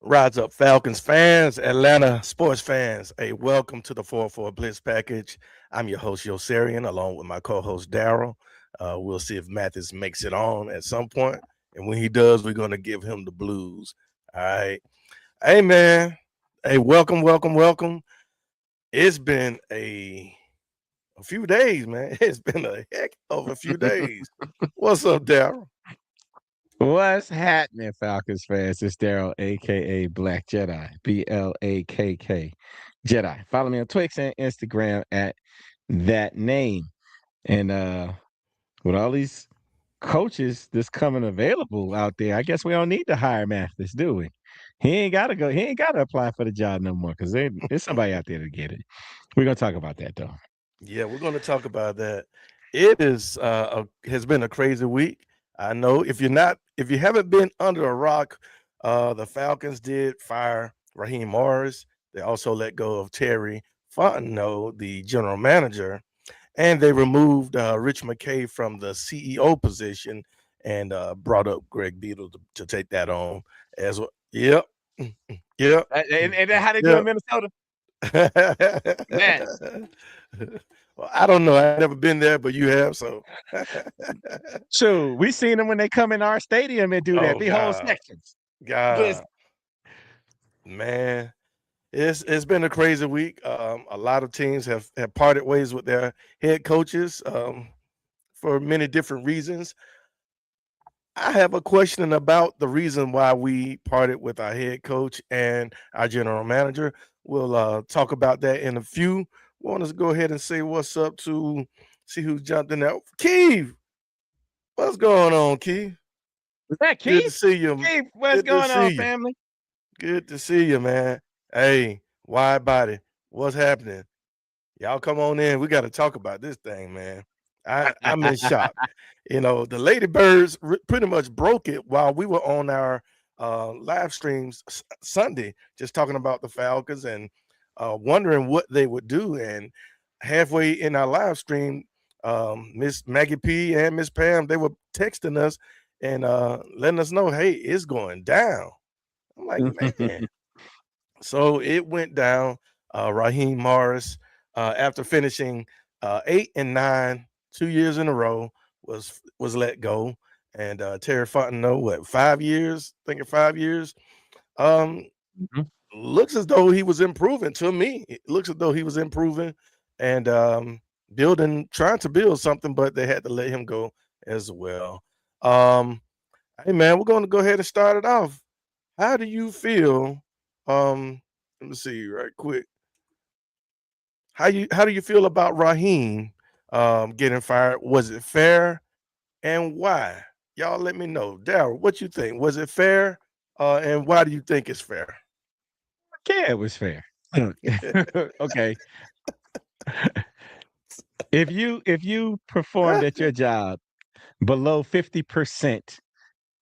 Rise up, Falcons fans, Atlanta sports fans. Hey, welcome to the 4-4 Blitz package. I'm your host, Yosarian, along with my co host, Daryl. We'll see if Mathis makes it on at some point. And when he does, we're going to give him the blues. All right. Hey, man. Hey, welcome. It's been a few days, man. It's been a heck of a few days. What's up, Daryl? What's happening, Falcons fans? It's Daryl, aka Black Jedi, BLAKK Jedi. Follow me on Twix and Instagram at that name. And with all these coaches that's coming available out there, I guess we don't need to hire Mathis, do we? He ain't gotta go, he ain't gotta apply for the job no more because there's somebody out there to get it. We're gonna talk about that though. Yeah, we're going to talk about that. It has been a crazy week. I know if you haven't been under a rock, the Falcons did fire Raheem Morris. They also let go of Terry Fontenot, the general manager, and they removed Rich McKay from the CEO position and brought up Greg Beadle to take that on as well. Yep, yep, And then how they do in yep. Minnesota? Man, Well, I don't know. I've never been there, but you have, so. shoot, we seen them when they come in our stadium and do that. Oh Be whole God, sections. Just God, man, it's been a crazy week. A lot of teams have parted ways with their head coaches for many different reasons. I have a question about the reason why we parted with our head coach and our general manager. We'll talk about that in a few. Want us to go ahead and say what's up to see who's jumped in there. Keith, what's going on, Keith? is that Good to Keith? see you. Keith, what's Good to going see on, you. family? Good to see you, man. Hey, wide body, what's happening? Y'all come on in. We got to talk about this thing, man. I'm in shock. The Ladybirds pretty much broke it while we were on our live streams Sunday, just talking about the Falcons and wondering what they would do. And halfway in our live stream, Miss Maggie P and Miss Pam, they were texting us and letting us know, hey, it's going down. I'm like, man. So it went down. Raheem Morris, after finishing 8-9 2 years in a row, was let go, and Terry Fontenot, what 5 years? Thinking 5 years. Um, Mhm. looks as though he was improving. To me, it looks as though he was improving and trying to build something, but they had to let him go as well. Um, hey man, we're going to go ahead and start it off. How do you feel? Let me see right quick. How do you feel about Raheem getting fired? Was it fair and why? Y'all let me know. Daryl, what you think? Was it fair? And why do you think it's fair? Yeah, it was fair. Okay. If you performed at your job below 50%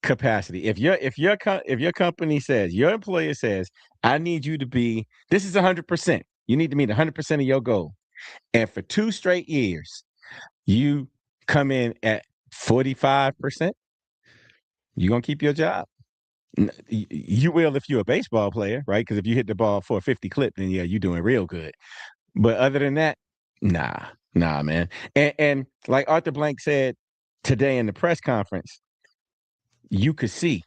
capacity, if your company says, your employer says, I need you to be, this is 100%. You need to meet 100% of your goal. And for 2 straight years, you come in at 45%, you're gonna keep your job. You will if you're a baseball player, right? Because if you hit the ball for a 50 clip, then yeah, you're doing real good. But other than that, nah, nah, man. And like Arthur Blank said today in the press conference, you could see,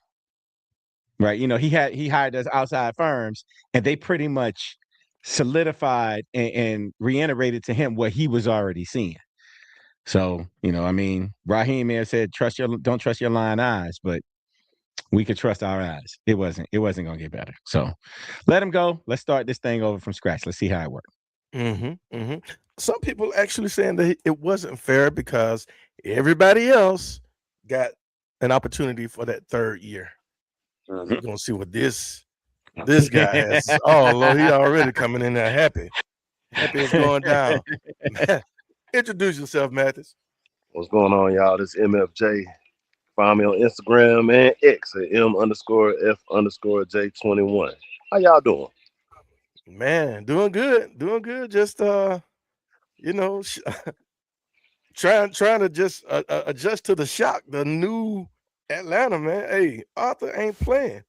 right? He hired those outside firms, and they pretty much solidified and reiterated to him what he was already seeing. So, I mean, Raheem may have said, don't trust your lying eyes, but we could trust our eyes. It wasn't gonna get better. So let him go. Let's start this thing over from scratch. Let's see how it works. Hmm. Some people actually saying that it wasn't fair because everybody else got an opportunity for that third year. We're gonna see what this guy has. Oh Lord, he already coming in there happy. Happy it's going down. Introduce yourself, Mathis. What's going on, y'all? This MFJ. Find me on Instagram and X at M_F_J21. How y'all doing? Man, doing good, doing good. Just you know, sh- trying to just adjust to the shock, the new Atlanta man. Hey, Arthur ain't playing.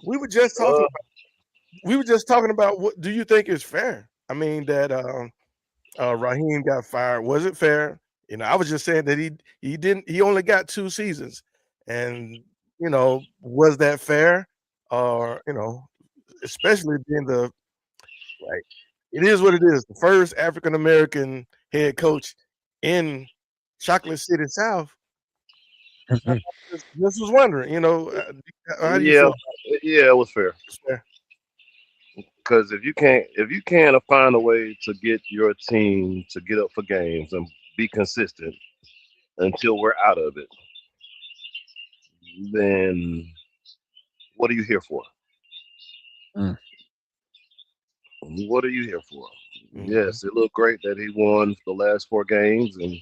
we were just talking Uh, about what do you think is fair? I mean that Raheem got fired. Was it fair? I was just saying that he only got 2 seasons, and was that fair? Or especially being the like it is what it is. The first African American head coach in Chocolate City South. Just was wondering, how do you yeah, feel yeah, it was fair. about it? Because if you can't find a way to get your team to get up for games and be consistent until we're out of it, then what are you here for? Mm. What are you here for? Mhm, Yes, it looked great that he won the last 4 games, and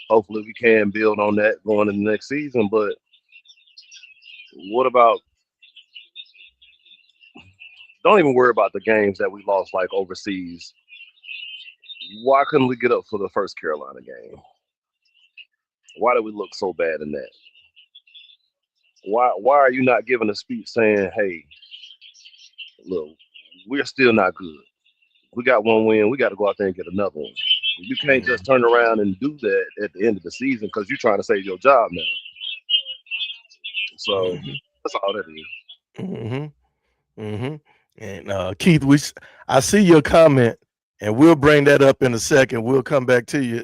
hopefully we can build on that going in the next season. But what about? Don't even worry about the games that we lost, like overseas. Why couldn't we get up for the first Carolina game? Why did we look so bad in that? Why are you not giving a speech saying, "Hey, look, we're still not good. We got one win. We got to go out there and get another one." You can't just mhm, turn around and do that at the end of the season because you're trying to save your job now. So mhm, that's all that is. mhm, mhm. And Keith, I see your comment, and we'll bring that up in a second. We'll come back to you,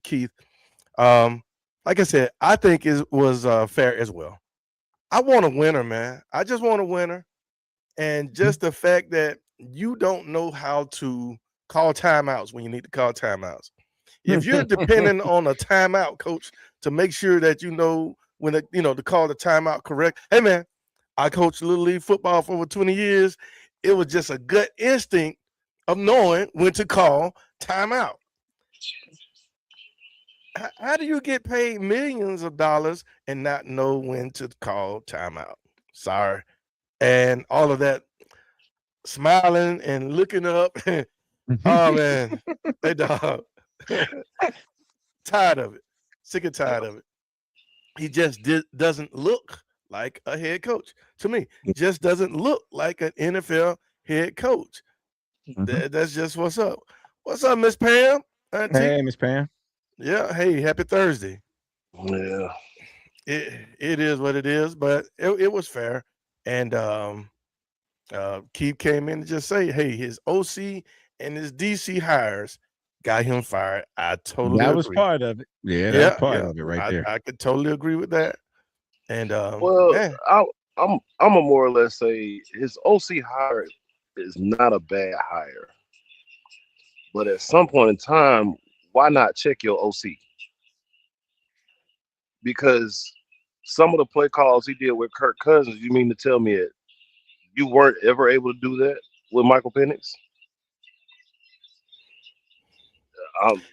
Keith. Um, like I said, I think it was fair as well. I want a winner, man. I just want a winner. And just the fact that you don't know how to call timeouts when you need to call timeouts. If you're depending on a timeout coach to make sure that you know when to call the timeout correct. Hey man, I coached little league football for over 20 years. It was just a gut instinct of knowing when to call timeout. How do you get paid millions of dollars and not know when to call timeout? Sorry. And all of that smiling and looking up. Oh man, hey dog, tired of it, sick and tired of it. He just doesn't look like a head coach to me. Just doesn't look like an NFL head coach. Mhm. That's just what's up. What's up, Miss Pam? Auntie? Hey, Miss Pam. Yeah. Hey, happy Thursday. Yeah. It is what it is, but it was fair. And Keith came in and just say, hey, his OC and his DC hires got him fired. I totally That was agree. part of it. Yeah, that was Yeah, part yeah. of it right I, there. I could totally agree with that. And Well, man, I'm a more or less say his OC hire is not a bad hire, but at some point in time, why not check your OC? Because some of the play calls he did with Kirk Cousins, you mean to tell me it you weren't ever able to do that with Michael Penix?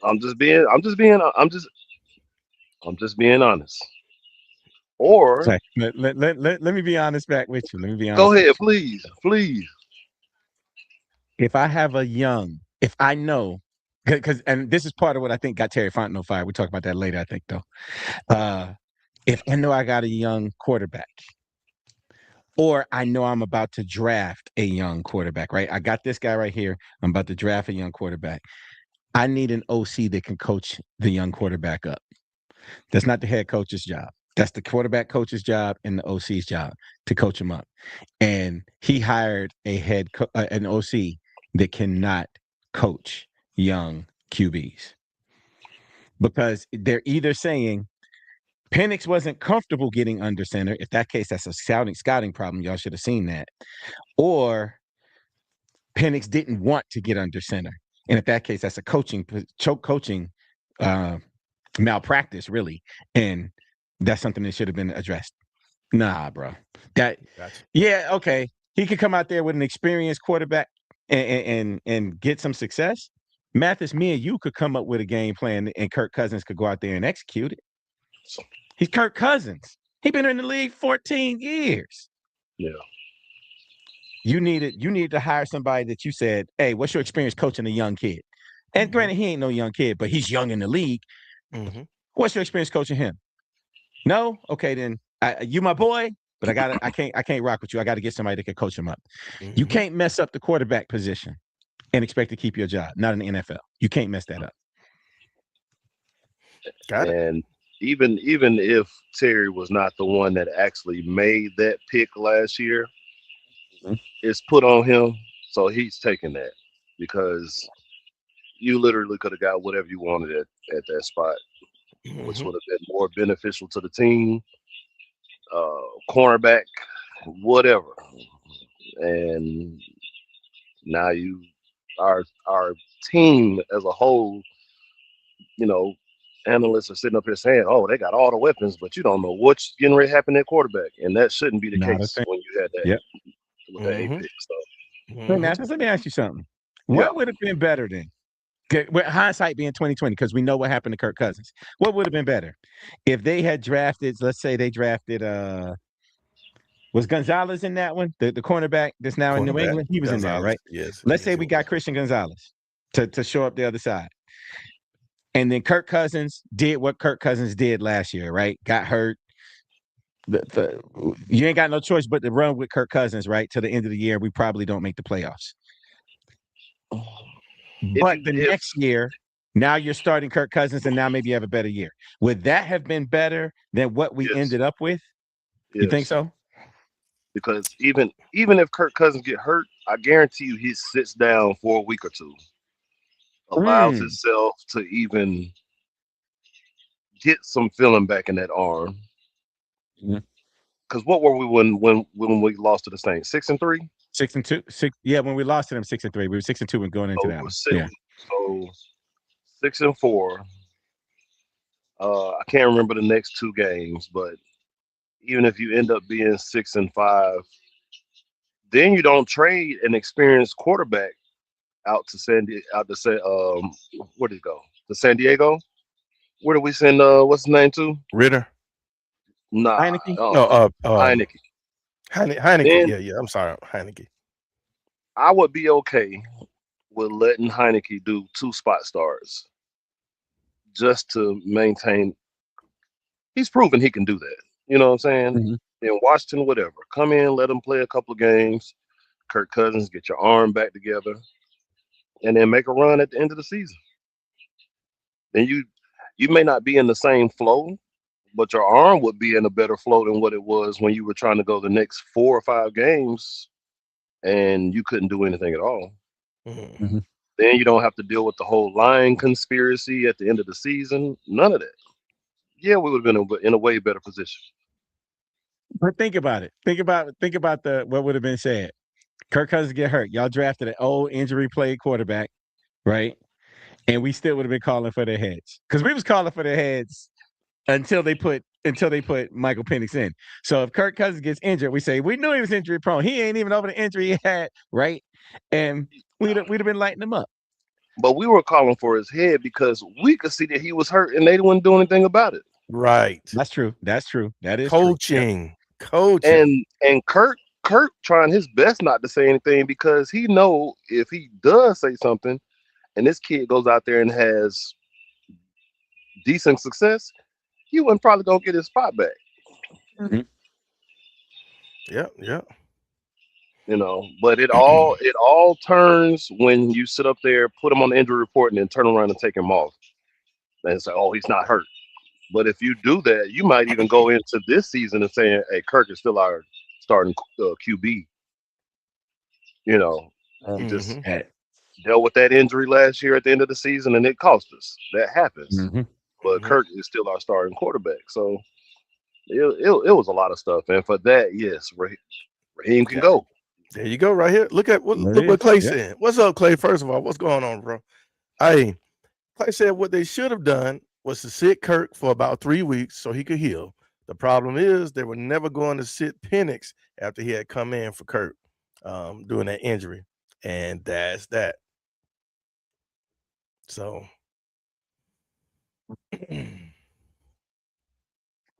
I'm just being honest. Or So let me be honest back with you. Let me be go honest with ahead, you. please, please. If I have a young, if I know, because and this is part of what I think got Terry Fontenot fired. We talk about that later, I think, though. Uh, if I know I got a young quarterback, or I know I'm about to draft a young quarterback, right? I got this guy right here. I'm about to draft a young quarterback. I need an OC that can coach the young quarterback up. That's not the head coach's job. That's the quarterback coach's job and the OC's job to coach him up. And he hired an OC that cannot coach young QBs because they're either saying Penix wasn't comfortable getting under center. If that case, that's a scouting problem. Y'all should have seen that. Or Penix didn't want to get under center. And if that case, that's a coaching uh, malpractice, really. And that's something that should have been addressed. Nah, bro. That gotcha. yeah, okay. He could come out there with an experienced quarterback and get some success. Mathis, me and you could come up with a game plan and Kirk Cousins could go out there and execute it. He's Kirk Cousins. He's been in the league 14 years. Yeah. You needed to hire somebody that you said, hey, what's your experience coaching a young kid? And Hmm. granted, he ain't no young kid, but he's young in the league. Hmm. What's your experience coaching him? No? Okay, then you my boy, but I can't rock with you. I got to get somebody that can coach him up. You Mhm. can't mess up the quarterback position and expect to keep your job. Not in the NFL. You can't mess that up. Got it. And even if Terry was not the one that actually made that pick last year, Mhm. it's put on him. So he's taking that because you literally could have got whatever you wanted at that spot, which Mhm. would have been more beneficial to the team, cornerback, whatever. And now our team as a whole, you know, analysts are sitting up here saying, "Oh, they got all the weapons," but you don't know what's getting ready to happen at quarterback, and that shouldn't be the Not a case thing. when you had that Yep. with that eight Mhm. pick. So Hey, Mhm. Masters, let me ask you something. yeah, What would have been better then? With hindsight being 2020, because we know what happened to Kirk Cousins. What would have been better if they had drafted? Let's say they drafted. Was Gonzalez in that one? The cornerback that's now in New Cornerback England. He was in there, Gonzalez. right? Yes, Let's yes, say he we was. got Christian Gonzalez to show up the other side, and then Kirk Cousins did what Kirk Cousins did last year, right? Got hurt. You ain't got no choice but to run with Kirk Cousins, right? To the end of the year, we probably don't make the playoffs. if But you the if next year, now you're starting Kirk Cousins, and now maybe you have a better year. Would that have been better than what we yes, ended up with? You think yes, so? because even if Kirk Cousins get hurt, I guarantee you he sits down for a week or two, allows Mm. himself to even get some feeling back in that arm. Mhm. Because what were we when we lost to the Saints? 6-3. 6-2. Six. Yeah, when we lost to them 6-3, we were 6-2 when going into So we that were one. six, Yeah. so 6-4. I can't remember the next two games, but even if you end up being 6-5, then you don't trade an experienced quarterback out to where did he go? To San Diego? Where did we send what's his name to? Ritter. Nah, Heineke. No, Heineke. Heineke. Then Yeah, yeah. I'm sorry, Heineke. I would be okay with letting Heineke do two spot starts just to maintain. He's proven he can do that. You know what I'm saying? Mhm. In Washington, whatever. Come in, let him play a couple of games. Kirk Cousins, get your arm back together, and then make a run at the end of the season. Then you may not be in the same flow, but your arm would be in a better flow than what it was when you were trying to go the next 4 or 5 games and you couldn't do anything at all. Mhm. Mhm. Then you don't have to deal with the whole lying conspiracy at the end of the season. None of that. Yeah, we would have been in a way better position. But think about it. Think about the what would have been said. Kirk Cousins get hurt. Y'all drafted an old injury play quarterback, right? And we still would have been calling for their heads because we was calling for their heads until they put Michael Penix in. So if Kirk Cousins gets injured, we say we knew he was injury prone. He ain't even over the injury he had, right? And we'd have been lighting him up. But we were calling for his head because we could see that he was hurt and they didn't do anything about it. Right. That's true. That's true. That is true. Yep. Coaching. Coaching. And Kirk trying his best not to say anything because he know if he does say something and this kid goes out there and has decent success, he wasn't probably gonna get his spot back. Mhm. Yep, yep. But it all turns when you sit up there, put him on the injury report, and then turn around and take him off and say, "Oh, he's not hurt." But if you do that, you might even go into this season and saying, "Hey, Kirk is still our starting QB." He just Mhm. That- dealt with that injury last year at the end of the season, and it cost us. That happens. mhm. But Mhm. Kirk is still our starting quarterback, so it was a lot of stuff. And for that, yes, Raheem can Yeah. go. There you go, right here. Look at what It look what is. Clay Yep. said. What's up, Clay? First of all, what's going on, bro? Hey, Clay said what they should have done was to sit Kirk for about 3 weeks so he could heal. The problem is they were never going to sit Penix after he had come in for Kirk during that injury. And that's that. So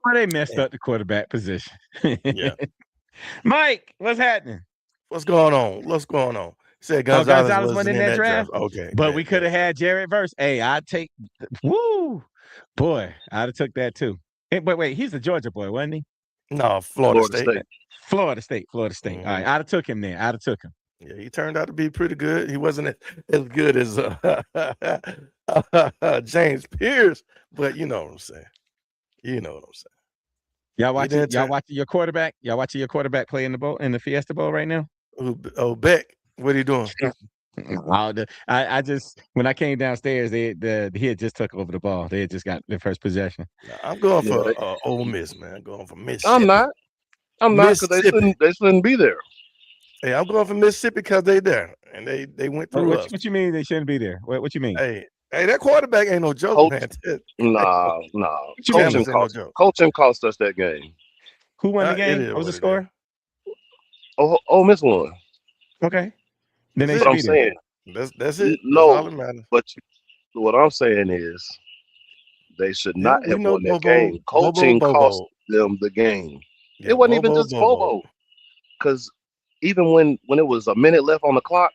Well, they messed yeah. up the quarterback position. Yeah. Mike, what's happening? What's going on? What's going on? Said Oh, Gonzalez Gonzalez went wasn't in in that that draft, draft. Okay, but we bet, could bet. have had Jared Verse. Hey, I'd take. Woo, boy, I'd have took that too. But wait, he's a Georgia boy, wasn't he? No, Florida Florida State. State. Florida State. All Mhm. right, I'd have took him there. I'd have took him. Yeah, he turned out to be pretty good. He wasn't as good as James Pierce, but you know what I'm saying. You know what I'm saying. He didn't Y'all turn watching your quarterback? Y'all watching your quarterback play in the Fiesta Bowl right now? Beck. What are you doing? I just when I came downstairs, he had just took over the ball. They had just got their first possession. Nah, I'm going Yeah, for Ole Miss, man. I'm going for I'm Mississippi. not. I'm not because Mississippi. they shouldn't be there. Hey, I'm going for Mississippi because they there and they went through us. What you mean they shouldn't be there? What you mean? Hey, that quarterback ain't no joke, Coach, man. nah. What you mean? Sanders ain't no joke. Coaching cost us that game. Who won the It game? is What was the what it is. score? Oh, Ole Miss won. Okay, then That's they But should it. I'm be there. saying, That's it. That's all no. that matters. But what I'm saying is, they should Yeah, not we have know won that game. Coaching cost Bobo. them the game. It Yeah, wasn't even just Bobo. Bobo, because even when it was a minute left on the clock,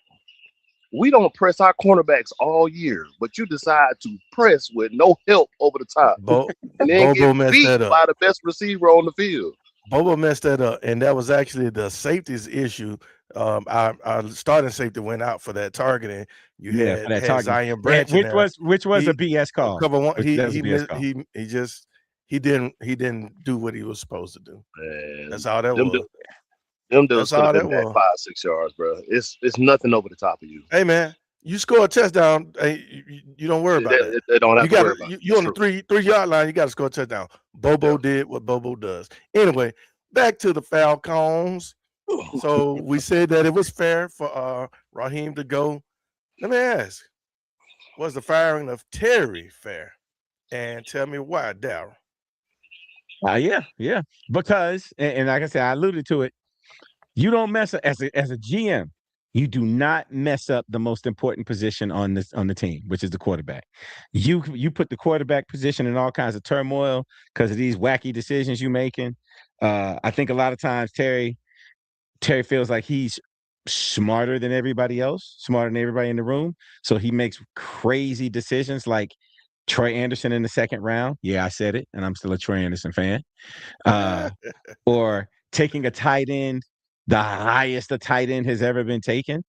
we don't press our cornerbacks all year, but you decide to press with no help over the top, and then get Bobo messed beat that up. by the best receiver on the field. Bobo messed that up, and that was actually the safety's issue. Our starting safety went out for that targeting. You Yeah, for that had target, Zion Branch in there. which was a He BS call. cover one. That was a He BS missed. call. He just he didn't do what he was supposed to do. And That's all that them was. them dudes That's could have all been that back was. 5, 6 yards, bro. It's nothing over the top of you. Hey man, you score a touchdown. Hey, you don't worry about that. They don't have You to got worry to about it. you That's on the true. 3 yard line. You got to score a touchdown. Yeah. Bobo did what Bobo does. Anyway, back to the Falcons. So we said that it was fair for Raheem to go. Let me ask: was the firing of Terry fair? And tell me why, Daryl. Yeah. Because and like I said, I alluded to it. You don't mess up as a GM. You do not mess up the most important position on the team, which is the quarterback. You put the quarterback position in all kinds of turmoil because of these wacky decisions you making. I think a lot of times Terry feels like he's smarter than everybody else, smarter than everybody in the room. So he makes crazy decisions like Troy Anderson in the second round. Yeah, I said it, and I'm still a Troy Anderson fan. Or taking a tight end, the highest a tight end has ever been taken.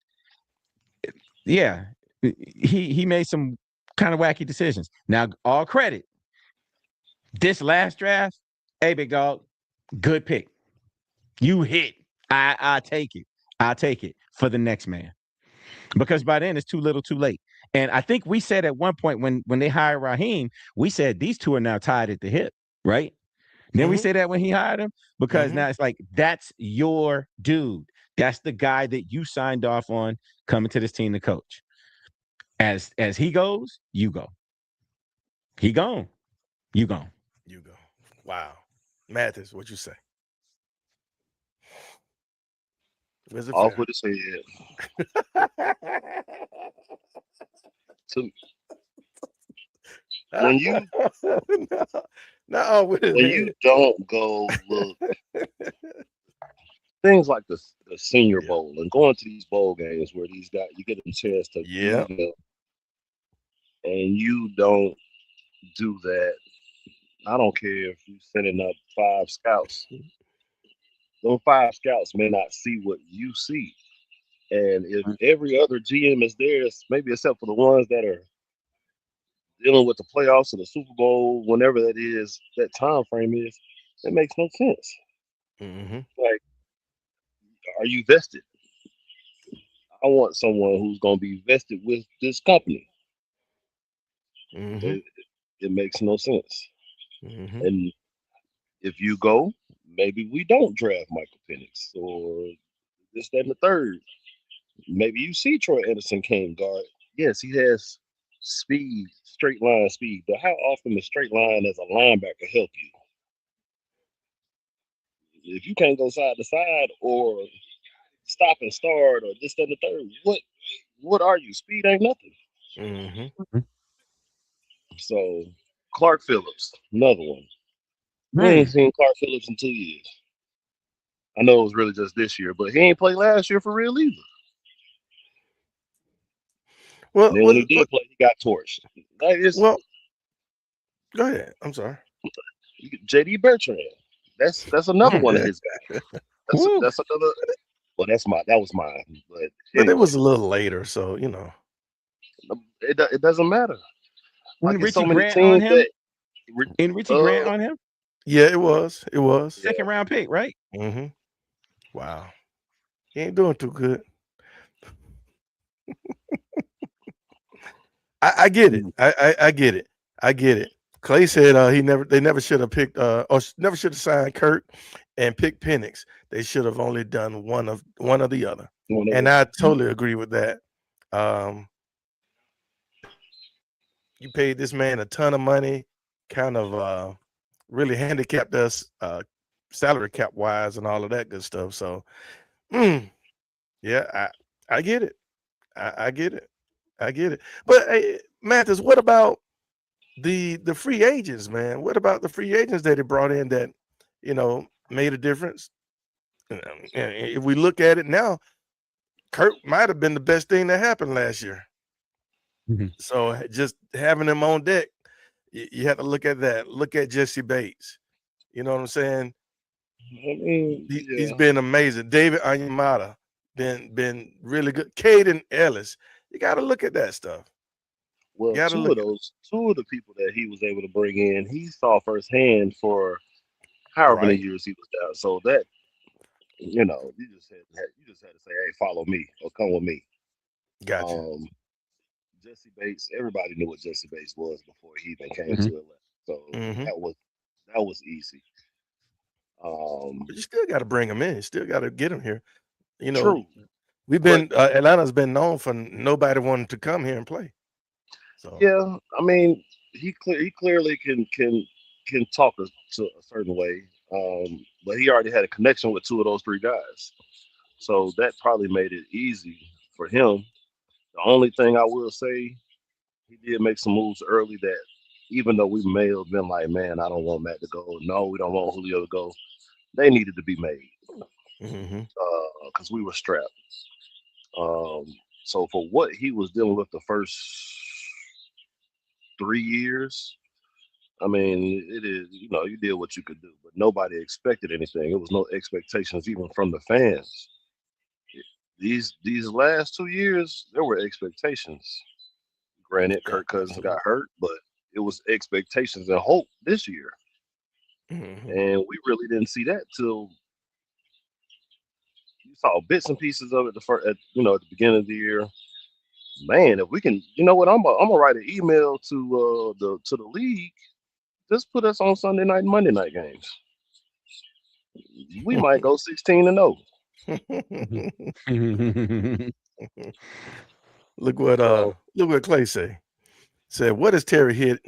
Yeah, he made some kind of wacky decisions. Now, all credit. This last draft, hey, big dog, good pick. You hit. I take it. I take it for the next man. Because by then it's too little, too late. And I think we said at one point when they hired Raheem, we said these two are now tied at the hip, right? Then we say that when he hired him because now it's like that's your dude. That's the guy that you signed off on coming to this team to coach. As he goes, you go. He gone, you gone. You go. Wow, Mathis, what you say? Was it Off fair? with his head. So when you no, not with his when you head. don't go look things like the Senior Yeah. Bowl and going to these bowl games where these guys you get a chance to Yeah. beat them, and you don't do that. I don't care if you're sending up 5 scouts. Those 5 scouts may not see what you see. And if every other GM is there, maybe except for the ones that are dealing with the playoffs or the Super Bowl, whenever that is, that time frame is, it makes no sense. Mm-hmm. Like, are you vested? I want someone who's going to be vested with this company. Mm-hmm. It, it makes no sense. Mm-hmm. And if you go, maybe we don't draft Michael Penix or this, that, and the third. Maybe you see Troy Anderson can't guard. Yes, he has speed, straight line speed, but how often does straight line as a linebacker help you? If you can't go side to side or stop and start or this, that, and the third, what are you? Speed ain't nothing. Mm-hmm. So Clark Phillips, another one. We Hmm. ain't seen Clark Phillips in 2 years. I know it was really just this year, but he ain't played last year for real either. Well, And then when he did play, he got torched. Like it's well, go ahead. I'm sorry. JD Bertrand. That's another one of his guys. Woo. That's another. Well, that was mine. But But it anyway, was a little later, so it doesn't matter. Like And it's so Richie many Grant on teams him. that. And Richie Grant Uh, on him. yeah, it was. It was. yeah. Second round pick, right? Hmm. Wow. He ain't doing too good. I get it. Mm. I get it. I get it. Clay said they never should have picked never should have signed Kurt and picked Penix. They should have only done one of the other. One of And the, I totally agree with that. You paid this man a ton of money, kind of really handicapped us salary cap wise and all of that good stuff. So yeah, I get it. I get it. I get it. But hey, Mathis, what about the free agents, man? What about the free agents that he brought in that made a difference? And if we look at it now, Kurt might have been the best thing that happened last year. Mhm. So just having him on deck, you have to look at that. Look at Jesse Bates. You know what I'm saying? I mean, He's yeah. been amazing. David Onyemata been really good. Caden Ellis. You got to look at that stuff. You Well, got to look at two of the people that he was able to bring in, he saw firsthand for however many right. years he was down. So that you just had to say, hey, follow me or come with me. Gotcha. Um, Jesse Bates, everybody knew what Jesse Bates was before he even came Mhm. to Atlanta. So Hmm. that was easy. Um, But you still got to bring him in. You still got to get him here. You know, True, but Atlanta's been known for nobody wanting to come here and play. So yeah, I mean, he clearly can talk to a certain way. But he already had a connection with two of those three guys, so that probably made it easy for him. The only thing I will say, he did make some moves early that, even though we may have been like, man, I don't want Matt to go. No, we don't want Julio to go. They needed to be made hmm because we were strapped. Um, so for what he was dealing with the first 3 years, I mean, it is, you did what you could do, but nobody expected anything. It was no expectations even from the fans. These last 2 years, there were expectations. Granted, yeah, Kirk Cousins got absolutely. hurt, but it was expectations and hope this year, Hmm. and we really didn't see that till you saw bits and pieces of it at the beginning of the year. Man, if we can, you know what? I'm gonna write an email to the league. Just put us on Sunday night, and Monday night games. We might go 16-0. Mhm. So Look what Clay said. What does Terry hit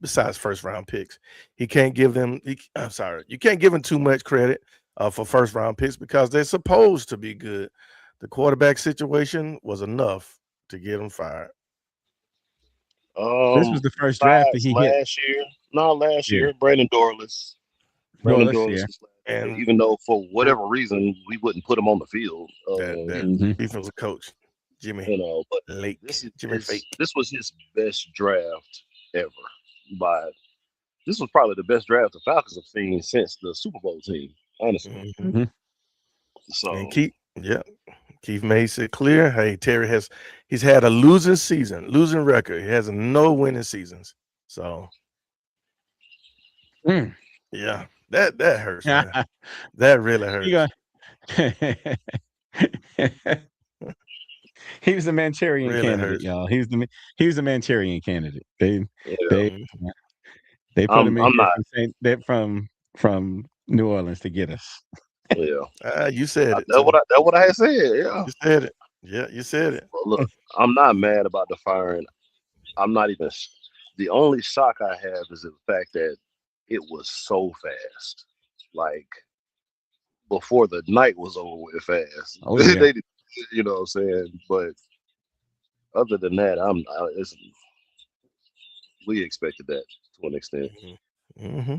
besides first round picks? He can't give them. I'm sorry, you can't give him too much credit for first round picks because they're supposed to be good. The quarterback situation was enough to get him fired. This was the first draft that besides he hit. last year, not last Yeah. year, Brandon Dorless. Brandon Dorless, yeah. Dorless was last year, And even though for whatever reason we wouldn't put him on the field. that Mhm. defensive coach, Jimmy But Lake, Jimmy Fake. this was his best draft ever. By This was probably the best draft the Falcons have seen since the Super Bowl team, honestly. Hmm. Mhm. And So Keith makes it clear. Hey, Terry he's had a losing record. He has no winning seasons. So Mm. yeah, that hurts, man. That really He hurts. got he was a Manchurian Really candidate, hurts. y'all. He was a Manchurian candidate. yeah, They Mhm. they put him in I'm here not. from from New Orleans to get us. Yeah, You said it too. that's what I had said. Yeah. You said it. Yeah, you said it. But look, I'm not mad about the firing. I'm not even. The only shock I have is the fact that it was so fast. Like before the night was over with fast. Oh yeah. You know what I'm saying? But other than that, we expected that to an extent. Hmm. Hmm.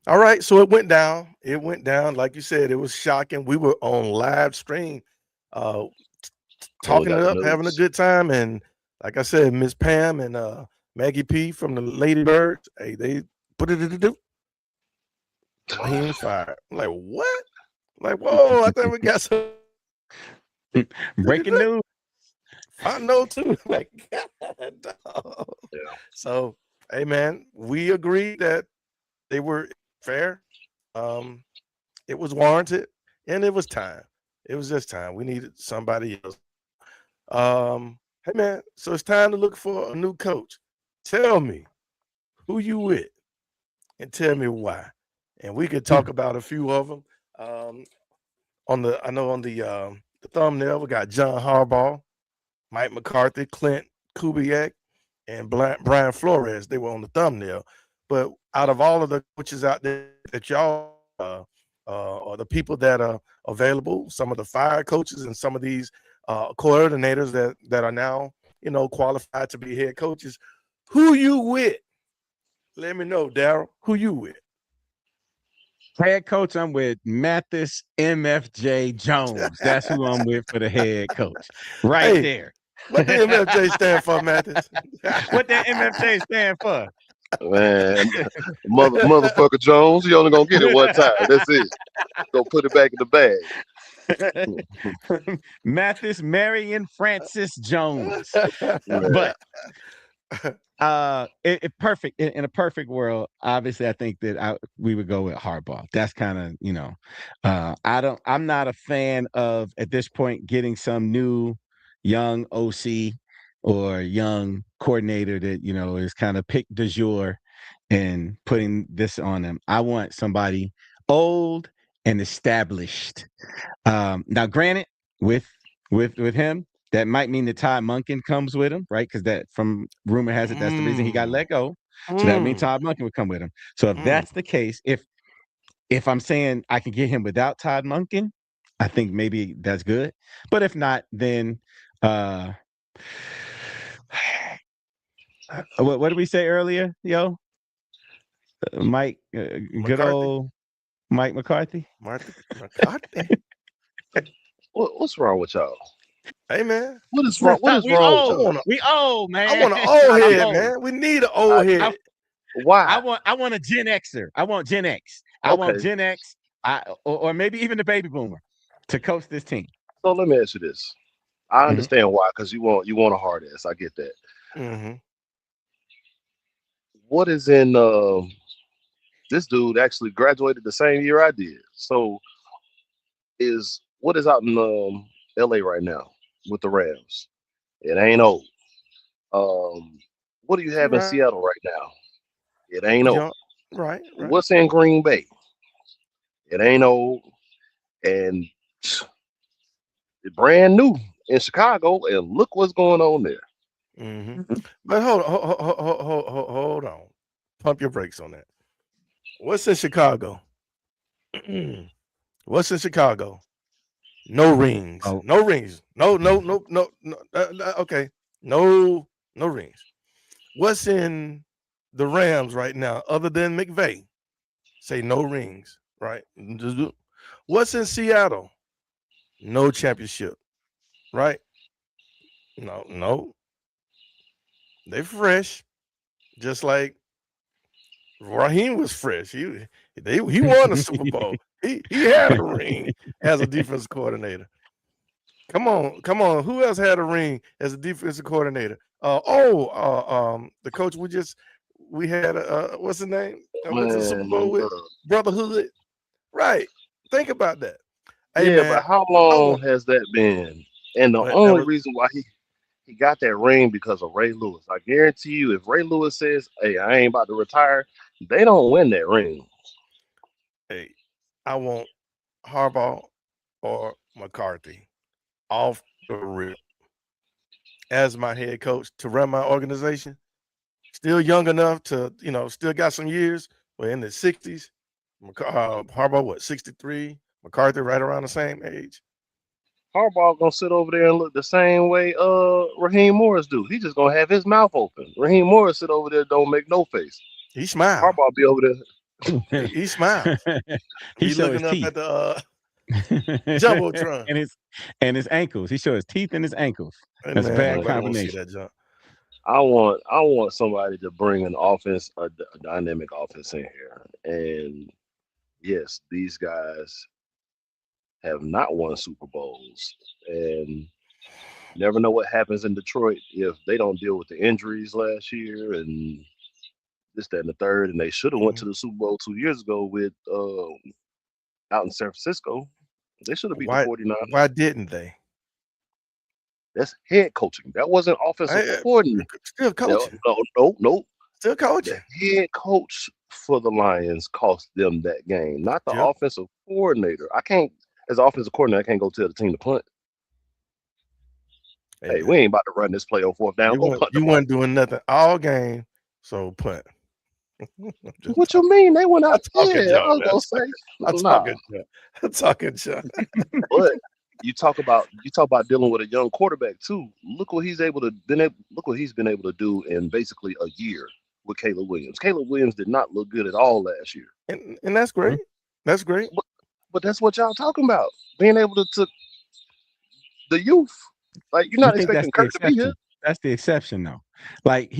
All right, so it went down. It went down, like you said. It was shocking. We were on live stream, uh, When we talking got it the up, having a news, good time, and like I said, Miss Pam and Maggie P from the Ladybirds, hey, they put it to do. Raheem fired. I'm like, what? Like, whoa, I think we got some. Breaking news. I know too. Like, God, dog. Yeah. So, hey, man, we agreed that they were fair. Um, it was warranted, and it was time. It was just time. We needed somebody else. Hey, man, so it's time to look for a new coach. Tell me who you with, and tell me why. And we could talk about a few of them. Um, I know on the thumbnail we got John Harbaugh, Mike McCarthy, Clint Kubiak, and Brian Flores. They were on the thumbnail. But out of all of the coaches out there that y'all or the people that are available, some of the fired coaches and some of these coordinators that are now qualified to be head coaches, who you with? Let me know, Daryl. Who you with? Head coach, I'm with Mathis MFJ Jones. That's who I'm with for the head coach. Right Hey, there. what the MFJ stand for, Mathis? What that MFJ stand for? Man, motherfucker Jones, you only gonna get it one time. That's it. Go put it back in the bag. Mathis Marion Francis Jones. Man, But perfect in a perfect world, obviously I think that we would go with Harbaugh. That's kind of I'm not a fan of at this point getting some new young OC or young coordinator that is kind of pick du jour and putting this on them. I want somebody old and established. Now granted, with him, that might mean that Todd Monken comes with him, right? Because that, from rumor has it, that's the reason he got Mm, let go. So that means mm, Todd Monken would come with him. So if mm. that's the case, if I'm saying I can get him without Todd Monken, I think maybe that's good. But if not, then uh what did we say earlier, yo? Mike, good McCarthy, old Mike McCarthy. Martha McCarthy. what's wrong with y'all? Hey, man, What is wrong? What is we wrong with I old. y'all? want a, We old, I man. want an old I'm head, old. man. We need an I, old I, head. I why? want a Gen Xer. I want Gen X. I want Okay, Gen X. Or maybe even the baby boomer to coach this team. so let me ask you this. I Mhm. understand why, because you want a hard ass. I get that. Hmm. What is in this dude actually graduated the same year I did. So is what is out in LA right now with the Rams? It ain't old. What do you You're have in right. Seattle right now? It ain't old. Young. Right, right. What's in Green Bay? It ain't old. And it's brand new in Chicago. And look what's going on there. Hmm. But hold on. Pump your brakes on that. What's in Chicago? What's in Chicago? No rings. Oh, No rings. No, no, no, no, no. Okay. No, no rings. What's in the Rams right now other than McVay? Say no rings, right? What's in Seattle? No championship, right? No, no. They fresh, just like Raheem was fresh. He won a Super Bowl. He had a ring as a defensive coordinator. Come on, come on. Who else had a ring as a defensive coordinator? The coach we had. What's his name? Went to the Super Man, Bowl with Brotherhood. Right. Think about that. Hey yeah, man, but how I long want has that been? And the only ever. reason why he got that ring because of Ray Lewis. I guarantee you, if Ray Lewis says, "Hey, I ain't about to retire," they don't win that ring. Hey, I want Harbaugh or McCarthy off the rip as my head coach to run my organization. Still young enough to, still got some years. We're in the 60s. Harbaugh, what, 63? McCarthy, right around the same age. Harbaugh gonna sit over there and look the same way Raheem Morris do. He just gonna have his mouth open. Raheem Morris sit over there, don't make no face. He smiled. Harbaugh be over there. He smiles. he Be show his looking up teeth at the Jumbotron. and his ankles. He show his teeth and his ankles. Hey, That's a man, bad Man, nobody want to see combination. that jump. I want somebody to bring an offense, a dynamic offense in here, and yes, these guys have not won Super Bowls, and never know what happens in Detroit if they don't deal with the injuries last year and this, that, and the third. And they should have went Mhm. to the Super Bowl 2 years ago with out in San Francisco. They should have beat the Why 49ers. why didn't they? That's head coaching. That wasn't offensive I, coordinator. still No, coaching. no, no, no. Still The coaching. head coach for the Lions cost them that game, not the Yep. offensive coordinator. I can't, as an offensive coordinator, I can't go tell the team to punt. Hey Hey, man. we ain't about to run this play on fourth down. Go punt the You ball. weren't doing nothing all game. So punt. I'm just What you talking. mean? They went I'm out. talking Yeah, I junk, was man. gonna say I'm nah. talking junk. I'm talking junk. But you talk about dealing with a young quarterback too. Look what he's able to look what he's been able to do in basically a year with Caleb Williams. Caleb Williams did not look good at all last year. And that's great. That's great. But, but that's what y'all talking about. Being able to the youth. Like you're You not think that's expecting the Kirk to be here. exception? That's the exception, though. Like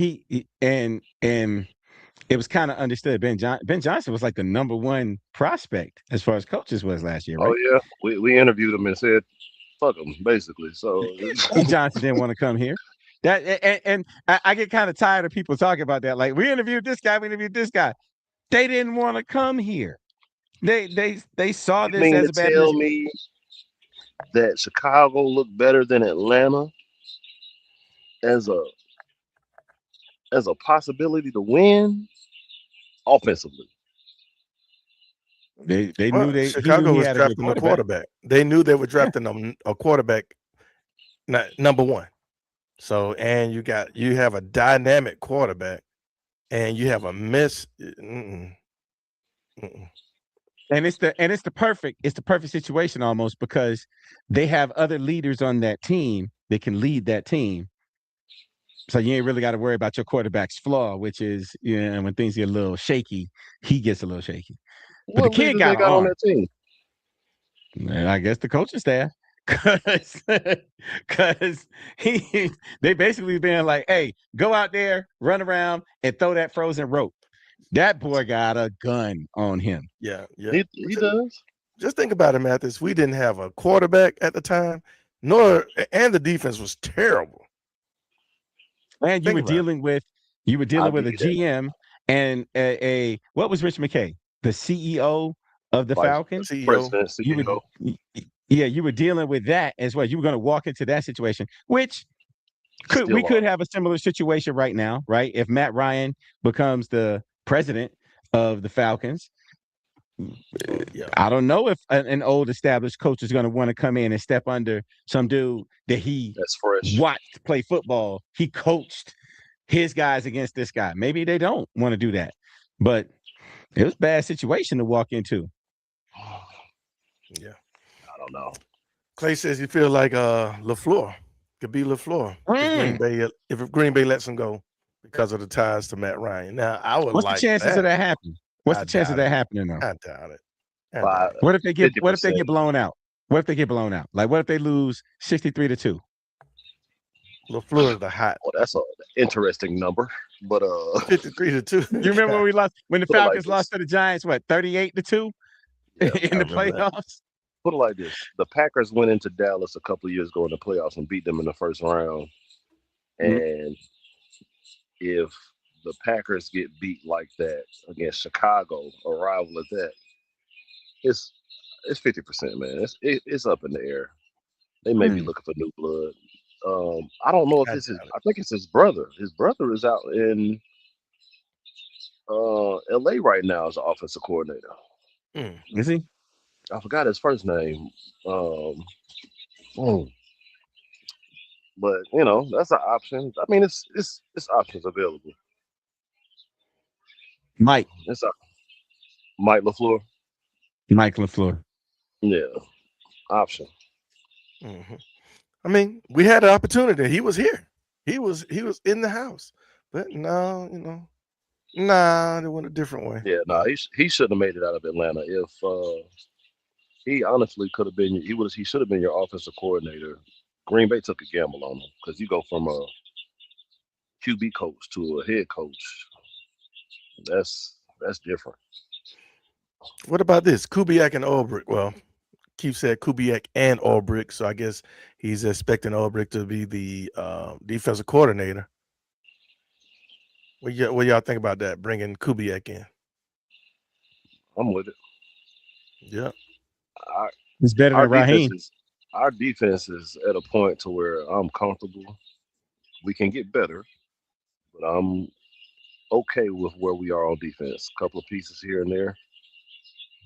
and it was kind of understood. Ben Johnson was like the number one prospect as far as coaches was last year, Oh right? yeah, we interviewed him and said fuck him basically. So Ben Johnson didn't want to come here. That and I get kind of tired of people talking about that. Like we interviewed this guy, we interviewed this guy. They didn't want to come here. They saw you this mean as to a bad tell position. me that Chicago looked better than Atlanta as a possibility to win offensively? They knew Well, he knew Chicago he was had a good drafting a quarterback. quarterback. They knew they were Yeah. drafting a quarterback, not number one. So, and you have a dynamic quarterback, and you have a miss. Mm-mm. And it's the perfect situation almost because they have other leaders on that team that can lead that team. So you ain't really got to worry about your quarterback's flaw, which is when things get a little shaky, he gets a little shaky. But the What kid leaders they got an got on arm. that team? And I guess the coaching staff, because he they basically been like, hey, go out there, run around, and throw that frozen rope. That boy got a gun on him. Yeah, yeah. He does. Just think about it, Mathis. We didn't have a quarterback at the time, nor and the defense was terrible. And Think about you were I'll dealing with give a you that. GM and a what was Rich McKay, the CEO of the Vice it. Falcons. CEO. president, You would, CEO. yeah, you were dealing with that as well. You were going to walk into that situation, which we Still could are. have a similar situation right now, right? If Matt Ryan becomes the president of the Falcons, Yeah, I don't know if an old established coach is going to want to come in and step under some dude that he That's fresh. watched play football. He coached his guys against this guy. Maybe they don't want to do that, but it was a bad situation to walk into. yeah. I don't know. Clay says he feel like LaFleur could be LaFleur Mm. if Green Bay lets him go because of the ties to Matt Ryan. Now I would What's the like chances of that. that happening? What's I the chance of doubt that it. happening though? I doubt it. I By doubt it. What if they 50%. get blown out? What if they get blown out? Like what if they lose 63-2? LaFleur is the hot Well, that's an interesting number. But 53-2. You remember when we lost when the put it like Falcons lost this. to the Giants, what, 38-2 Yeah. in I the remember that. playoffs? Put it like this. The Packers went into Dallas a couple of years ago in the playoffs and beat them in the first round. Mhm. And if the Packers get beat like that against Chicago, a rival at that, it's 50%, man. It's up in the air. They may be Mm. looking for new blood. I don't know if I it's his. doubt it. I think it's his brother. His brother is out in L.A. right now as an offensive coordinator. Mm. Is he? I forgot his first name. Um, hmm, but that's an option. I mean, it's options available. Mike. It's a Mike Lafleur. Mike LaFleur. Yeah, option. Mhm. I mean, we had an opportunity. He was here. He was in the house. But no, nah, they went a different way. Yeah, no, he shouldn't have made it out of Atlanta. If he honestly could have been, he should have been your offensive coordinator. Green Bay took a gamble on him because you go from a QB coach to a head coach. That's different. What about this? Kubiak and Ulbrich. Well, Keith said Kubiak and Ulbrich, so I guess he's expecting Ulbrich to be the defensive coordinator. What y'all think about that? Bringing Kubiak in? I'm with it. Yeah. Our, It's better our than defense Raheem. is our defense is at a point to where I'm comfortable. We can get better, but I'm okay with where we are on defense. A couple of pieces here and there,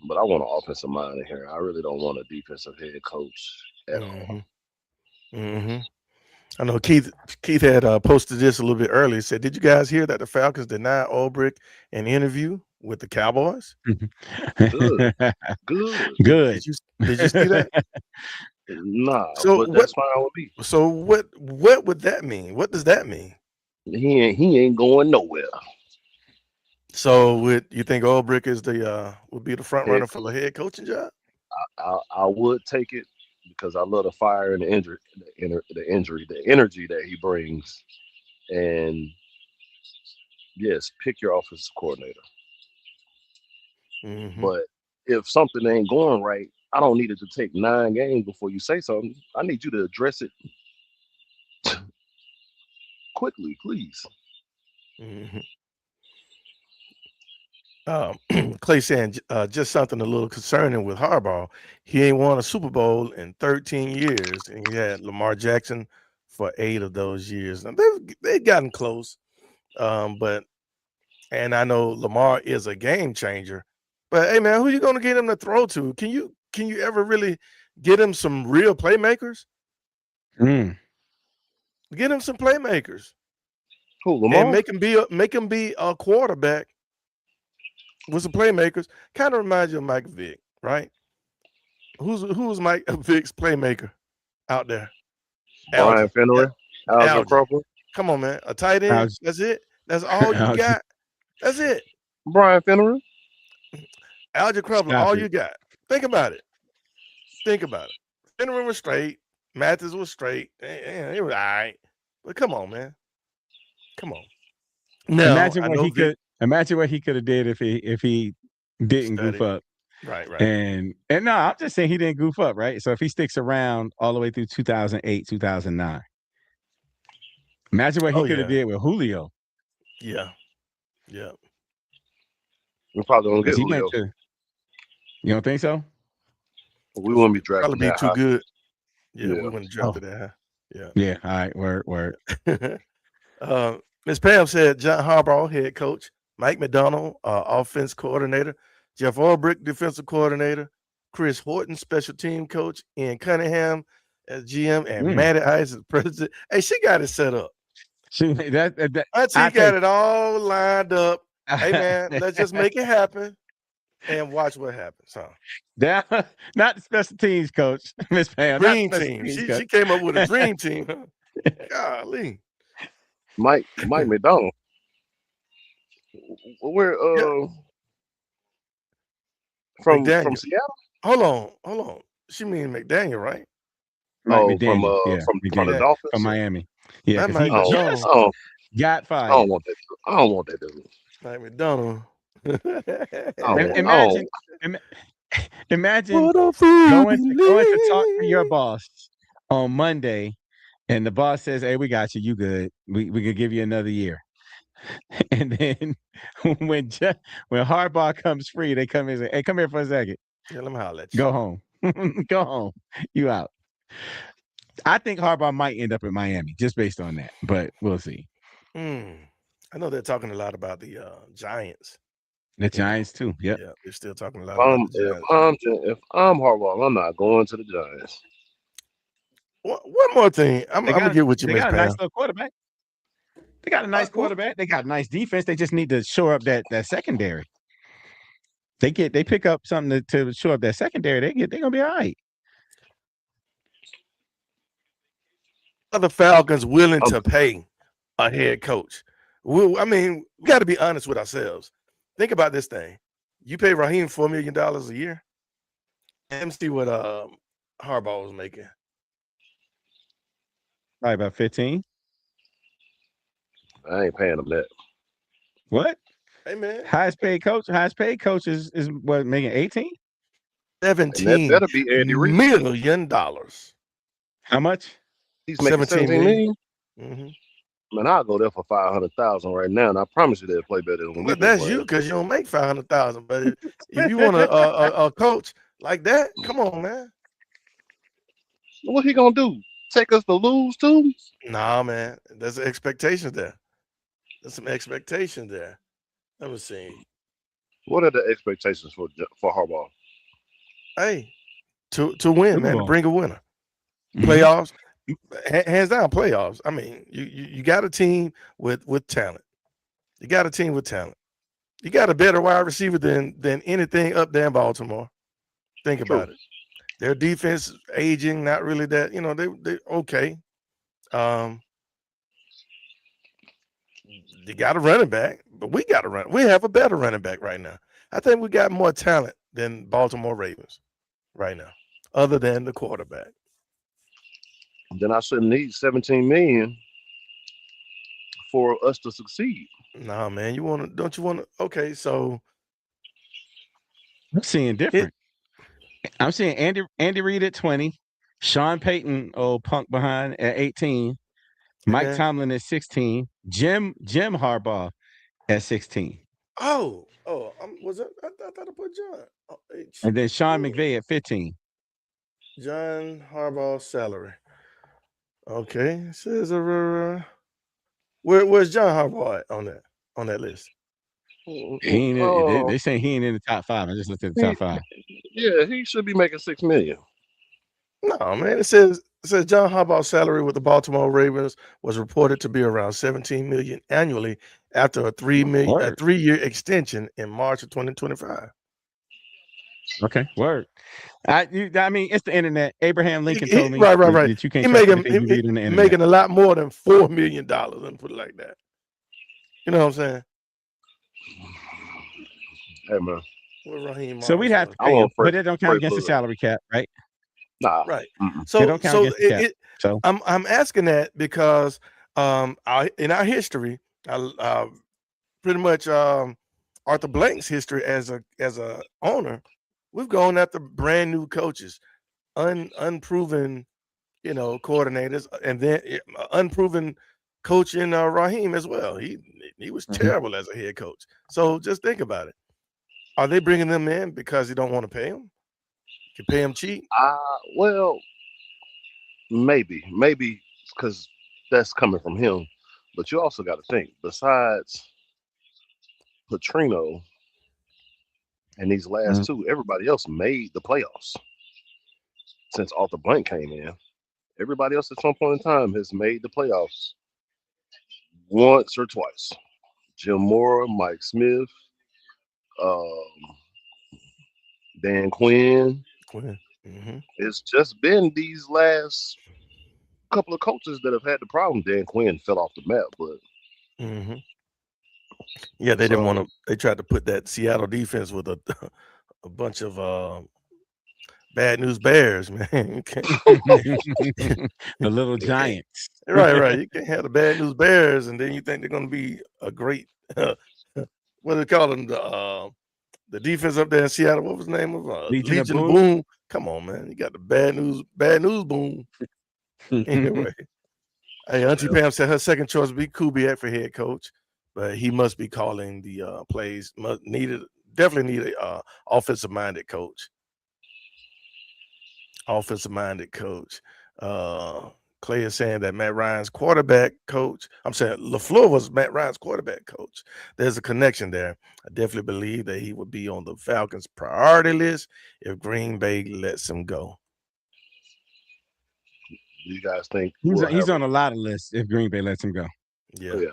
but I want an offensive mind in here. I really don't want a defensive head coach at all. Hmm. Hmm. I know Keith had posted this a little bit earlier. He said, "Did you guys hear that the Falcons denied Ulbrich an interview with the Cowboys? Good, good. Good. Did you see that? Nah, So but what? that's fine with me. So what would that mean? What does that mean? He ain't going nowhere. So would you think Ulbrich is the would be the front Head runner for coach. the head coaching job? I would take it because I love the fire and the injury, the energy that he brings. And yes, pick your offensive coordinator. Hmm. But if something ain't going right, I don't need it to take 9 games before you say something. I need you to address it quickly, please. Hmm. Um, Clay saying just something a little concerning with Harbaugh. He ain't won a Super Bowl in 13 years, and he had Lamar Jackson for 8 of those years. Now they've gotten close, but and I know Lamar is a game changer. But hey, man, who you gonna get him to throw to? Can you ever really get him some real playmakers? Mm. Get him some playmakers Who, and Lamar? make him be a quarterback with some playmakers. Kind of reminds you of Mike Vick, right? Who's Mike Vick's playmaker out there? Brian Algie. Yeah, Finnery, Alvin Algie. Cropper, Come on, man. A tight end. How's That's it. That's all you how's got. That's it. Brian Finnery. Algie Crumpler. stop All it? you got. Think about it. Think about it. Finneran was straight. Mathis was straight. It was all right. But come on, man. Come on. Now Imagine I what know he Vic could imagine what he could have did if he didn't goof studied. up. Right, right. And no, I'm just saying he didn't goof up, right? So if he sticks around all the way through 2008, 2009, imagine what he Oh could have yeah. did with Julio Yeah. Yeah. We probably don't get because he went Julio. to. You don't think so? We wouldn't be Probably drafting be that too high. good. Yeah, Yeah. we wouldn't draft Oh, it that high. yeah. All right. Word. Yeah. Ms. Pam said John Harbaugh, head coach, Mike McDonald, offense coordinator, Jeff Ulbrich, defensive coordinator, Chris Horton, special team coach, Ian Cunningham as GM, and Mm. Matty Ice as president. Hey, she got it set up. See, that Auntie I got take. it all lined up. Hey, man, let's just make it happen and watch what happens. Huh? Down, not the special teams coach, Miss Pam, not the Dream special team. teams She coach. she came up with a dream team. Huh? Golly. Mike McDonald. We're Yeah, from McDaniel. Seattle. Hold on. She mean McDaniel, right? Mike Oh, McDaniel, yeah, from the McDaniel McDaniel. from Dolphins. Miami, yeah, Not because Mike he I don't, just McDonald. I don't, got I don't fired. want that. I don't want that dude. Mike McDonald. I don't. Imagine, im- imagine What a fool going to talk to your believe. boss on Monday, and the boss says, "Hey, we got you. You good? We could give you another year." And then when when Harbaugh comes free, they come in and say, "Hey, come here for a second. Yeah, let me holler at Go home. Go home. You out." I think Harbaugh might end up in Miami just based on that, but we'll see. you. I know they're talking a lot about the Giants. The You know, Giants too. Yep. yeah, they're still talking a If lot about the Giants. if I'm Harbaugh, I'm not going to the Giants. One more thing, I'm gonna get with you, They Miss got a nice Pam. little quarterback. They got a nice What? quarterback. They got a nice defense. They just need to shore up that secondary. They pick up something to shore up that secondary. They're gonna be all right. Are the Falcons willing I'm to pay a head coach? I mean, we got to be honest with ourselves. Think about this thing. You pay Raheem $4 million a year. Let me see what Harbaugh was making. Probably about 15. I ain't paying them that. What? Hey man, Highest paid coach is what, making 18? And that $17 better be Andy Reid. million. How much? He's making 17 17 million. million. Mm-hmm. Man, I'll go there for 500,000 right now, and I promise you they'll play better than Well, we've been that's you playing. because you don't make 500,000. But if you want a coach like that, come on, man. What he gonna do? Take us to lose too? Nah, man. There's expectations there. There's some expectations there. Let me see. What are the expectations for Harbaugh? Hey, to win, Super man, to Bowl. bring a winner. Hmm. Playoffs, hands down, playoffs. I mean, you got a team with talent. You got a team with talent. You got a better wide receiver than anything up there in Baltimore. Think True. about it. Their defense aging, not really that. They okay. Um, you got a running back, but we got a run. We have a better running back right now. I think we got more talent than Baltimore Ravens right now, other than the quarterback. Then I shouldn't need 17 million for us to succeed. Nah, man, don't you want to? Okay, so I'm seeing it, different. I'm seeing Andy Reid at 20, Sean Payton, old punk behind at 18, hey Mike man. Tomlin at 16, Jim Harbaugh at 16, Was it? I thought I put John. Oh, and then Sean hmm. McVay at 15. John Harbaugh salary. Okay, it says where's John Harbaugh at on that list? He ain't they Oh, say he ain't in the top five. I just looked at the top he, five. yeah, he should be making 6 million. No, man. It says John Harbaugh's salary with the Baltimore Ravens was reported to be around 17 million annually after a Word. 3-year extension in March of 2025. Okay. Word. I mean, it's the internet. Abraham Lincoln told me Right, right, that, right. that you can't He trust making anything you read on the internet. making a lot more than $4 million. Let me put it like that. You know what I'm saying? Hey man, What Raheem So we'd Morris have to was. I pay him, want but it don't count Fresh against the Blood. salary cap, right? Nah. Right. Mm-mm. It So don't count so against the cap. So I'm asking that because in our history, pretty much Arthur Blank's history as a owner, we've gone after brand new coaches, unproven, coordinators, and then unproven coach in Raheem as well. He was Mhm. terrible as a head coach. So just think about it. Are they bringing them in because they don't want to pay them? You can pay them cheap. Well, maybe because that's coming from him. But you also got to think, besides Petrino and these last Mhm. two, everybody else made the playoffs since Arthur Blank came in. Everybody else at some point in time has made the playoffs once or twice. Jim Mora, Mike Smith, um, Dan Quinn. Mm-hmm. It's just been these last couple of coaches that have had the problem. Dan Quinn fell off the map, but Mm-hmm. Yeah, they didn't want so to. They tried to put that Seattle defense with a a bunch of bad news bears, man. You can't, The little you can't. giants. Right, right. You can't have the bad news bears, and then you think they're going to be a great. What do they call them? The defense up there in Seattle. What was the name of Legion of Legion of Boom. Boom? Come on, man. You got the bad news boom. Anyway, hey, Auntie yeah. Pam said her second choice would be Kubiak for head coach, but he must be calling the plays. Definitely need a offensive minded coach. Offensive minded coach. Uh, Clay is saying that Matt Ryan's quarterback coach. I'm saying LaFleur was Matt Ryan's quarterback coach. There's a connection there. I definitely believe that he would be on the Falcons' priority list if Green Bay lets him go. Do you guys think he's we'll he's have a? on a lot of lists if Green Bay lets him go. Yeah, Yeah,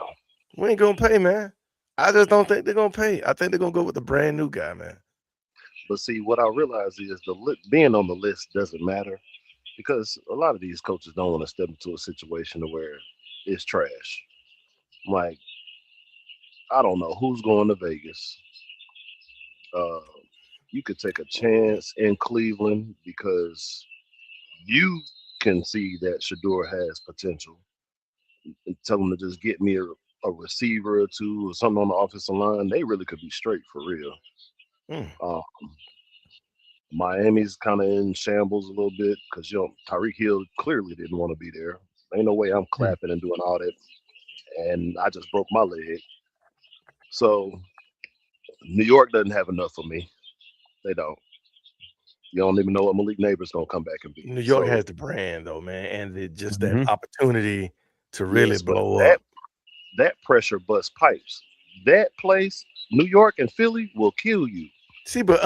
we ain't gonna pay, man. I just don't think they're gonna pay. I think they're gonna go with the brand new guy, man. but see, what I realize is being on the list doesn't matter because a lot of these coaches don't want to step into a situation where it's trash. Like I don't know who's going to Vegas. Uh, you could take a chance in Cleveland because you can see that Shador has potential and tell him to just get me a receiver or two or something on the offensive line, they really could be straight for real. Mm. Uh, Miami's kind of in shambles a little bit because Tyreek Hill clearly didn't want to be there. Ain't no way I'm Mm. clapping and doing all that, and I just broke my leg. So New York doesn't have enough for me. They don't. You don't even know what Malik Neighbors gonna come back and be. New York So has the brand though, man, and just that Mhm. opportunity to really yes, but blow that up. that pressure busts pipes. That place, New York and Philly, will kill you. See, but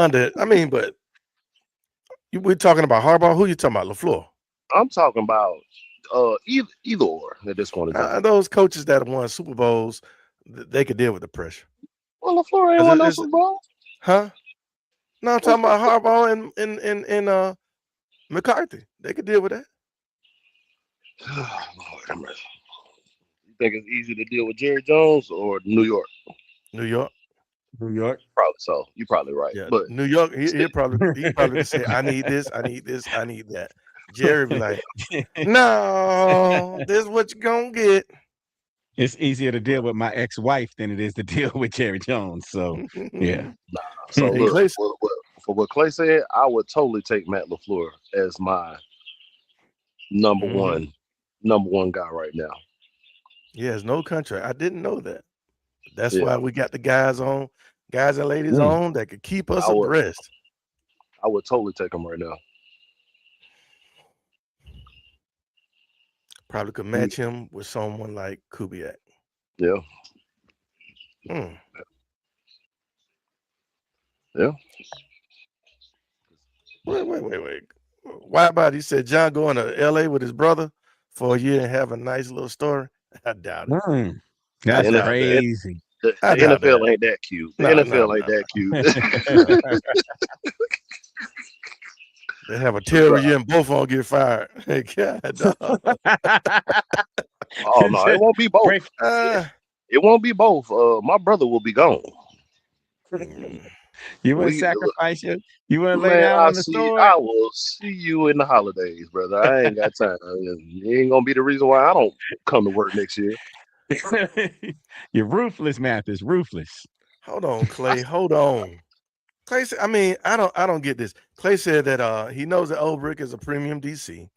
we're talking about Harbaugh. Who you talking about? LaFleur. I'm talking about either or at this point in time. Those coaches that have won Super Bowls, they could deal with the pressure. Well, LaFleur ain't 'Cause won no it's Super Bowl. huh? No, I'm talking about Harbaugh and McCarthy. They could deal with that. Lord have mercy. You think it's easy to deal with Jerry Jones or New York? New York. New York. Probably so. You're probably right. Yeah, But New York. still, He probably could say, "I need this, I need this, I need that." Jerry be like, "No, this is what you gonna get." It's easier to deal with my ex-wife than it is to deal with Jerry Jones. So yeah. so And look, Clay, for what Clay said, I would totally take Matt LaFleur as my number mhm, one number one guy right now. he has no contract. I didn't know that. That's Yeah, why we got the guys and ladies Mm. on that could keep us I would abreast. I would totally take him right now. Probably could Mm, match him with someone like Kubiak. yeah, Hmm. yeah. Wait. Why about he said John going to LA with his brother for a year and have a nice little story? I doubt it. Mm. I That's The doubt that. crazy. I the doubt that. NFL ain't that cute. The No, no, NFL ain't no. that cute. They have a So, terrible year and both of them get fired. God, dog. oh no, it won't be both. Break. It, Uh, it won't be both. My brother will be gone. mm, You wouldn't We sacrifice you. You wouldn't lay Man, down on the sword. I will see you in the holidays, brother. I ain't got time. You ain't gonna be the reason why I don't come to work next year. You're ruthless, Mathis. Ruthless. hold on, Clay. Hold on. Clay said, I don't get this. Clay said that he knows that Ulbrich is a premium DC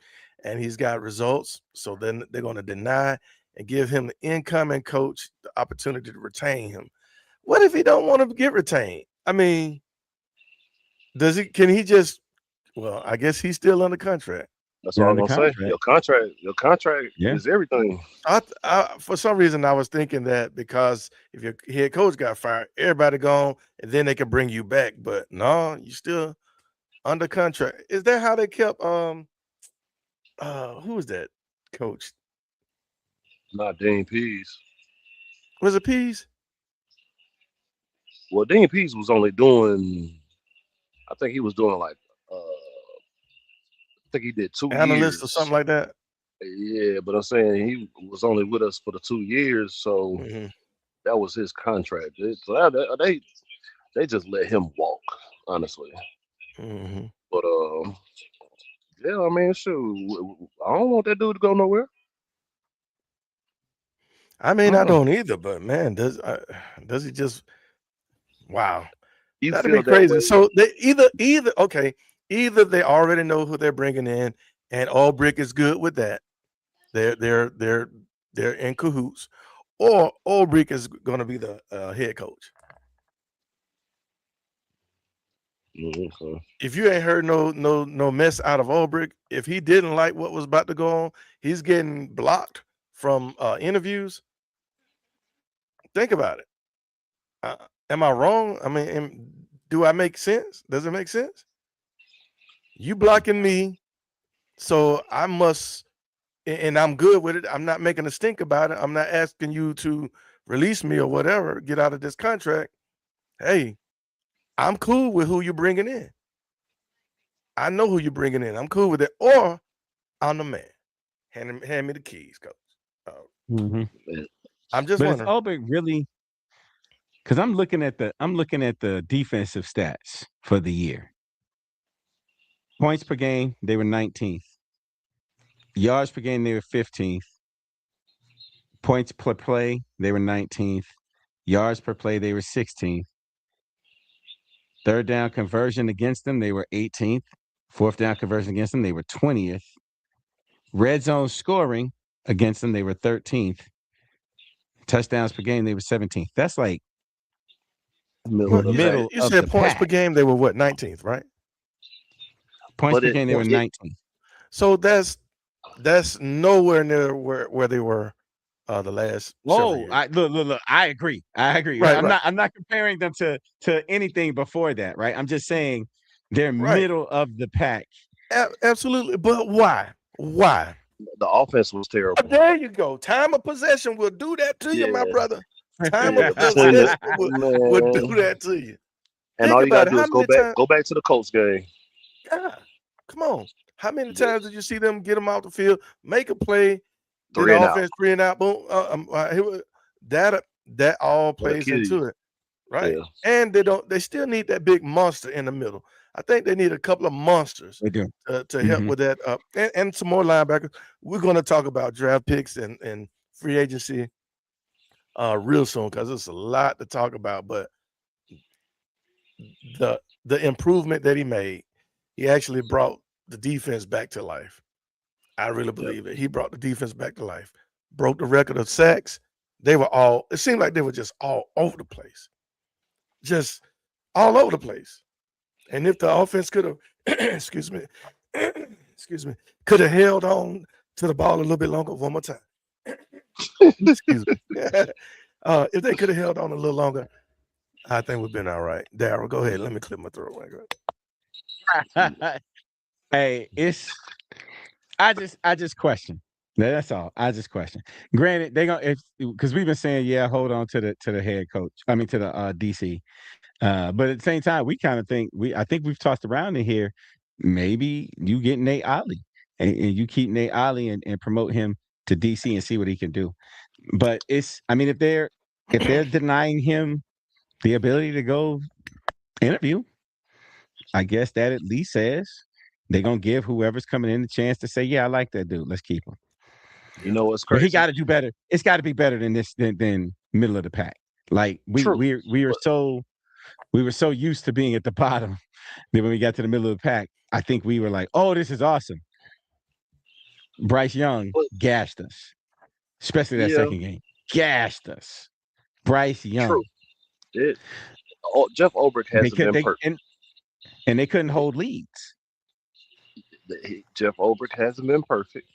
and he's got results. So then they're gonna deny and give him the incoming coach the opportunity to retain him. What if he don't want to get retained? I mean, can he just well, I guess he's still under contract. That's You're all I'm under gonna say. contract. Your contract Yeah. is everything. For some reason, I was thinking that because if your head coach got fired, everybody gone, and then they can bring you back. But no, you still under contract. Is that how they kept who was that coach? Not Dean Pease. Was it Pease? Well, Dean Pease was only doing. I think he was doing like. I think he did two Analyst or something years. like that? Yeah, but I'm saying he was only with us for the 2 years, so Mhm, that was his contract. They just let him walk, honestly. mhm. But yeah, I mean, shoot, I don't want that dude to go nowhere. I mean, I Mm. don't either, but man, does he just wow. You That'd feel be that crazy. way? So they either okay, either they already know who they're bringing in, and Ulbrich is good with that. They're in cahoots, or Ulbrich is going to be the head coach. Okay. If you ain't heard no mess out of Ulbrich, if he didn't like what was about to go on, he's getting blocked from interviews. Think about it. Uh, am I wrong? I mean, do I make sense? Does it make sense? You blocking me, so I must, and I'm good with it. I'm not making a stink about it. I'm not asking you to release me or whatever, get out of this contract. Hey, I'm cool with who you're bringing in. I know who you're bringing in. I'm cool with it. Or I'm the man. Hand me the keys, coach. Uh, Mhm. Man, I'm just But is wondering. Ulbrich really? Because I'm looking at the defensive stats for the year. Points per game, they were 19th. Yards per game, they were 15th. Points per play, they were 19th. Yards per play, they were 16th. Third down conversion against them, they were 18th. Fourth down conversion against them, they were 20th. Red zone scoring against them, they were 13th. Touchdowns per game, they were 17th. That's like Well, Middle of the pack. middle you of said the points per pack. game, they were what, 19th, right? Points But per it game, they were it 19th. So that's nowhere near where they were the last several Whoa! years. I look. I agree. I agree. Right, right, I'm not comparing them to anything before that, right? I'm just saying they're right. middle of the pack. Absolutely. But why? Why? the offense was terrible. There you go. Time of possession will do that to you, my Yeah, brother. Time of yeah. Between possession the will do man, that to you. and Think all you about gotta it. do How is many times? go back to the Colts game. God, come on. How many times Yes, did you see them get them off the field, make a play, then three the and out. offense 3 and out, boom. That that all That'll plays kill you. into it, right? Yeah, And they still need that big monster in the middle. I think they need a couple of monsters They do. to help Hmm. with that. And some more linebackers. We're going to talk about draft picks and free agency real soon because there's a lot to talk about. But the improvement that he made, he actually brought the defense back to life. I really yep. believe it. He brought the defense back to life. Broke the record of sacks. It seemed like they were just all over the place. Just all over the place. And if the offense could have, excuse me, excuse me, could have held on to the ball a little bit longer, one more time. Excuse me. If they could have held on a little longer, I think we've been all right. Daryl, go ahead. Let me clear my throat. Hey, it's I just question. That's all. I just question. Granted, they gonna if because we've been saying, yeah, hold on to the head coach. I mean to the DC. But at the same time, we kind of think I think we've tossed around in here. Maybe you get Nate Ollie and you keep Nate Ollie and promote him to DC and see what he can do. But it's I mean if they're denying him the ability to go interview, I guess that at least says they're gonna give whoever's coming in the chance to say, yeah, I like that dude. Let's keep him. You know what's But he crazy? got to do better. It's got to be better than this than middle of the pack. Like True, we are but so we were so used to being at the bottom that when we got to the middle of the pack, I think we were like, oh, this is awesome. Bryce Young but gashed us, especially that yeah, second game. Gashed us. Bryce true. Young. It. Oh, Jeff Ulbrich They hasn't could been they perfect. and they couldn't hold leads. Jeff Ulbrich hasn't been perfect.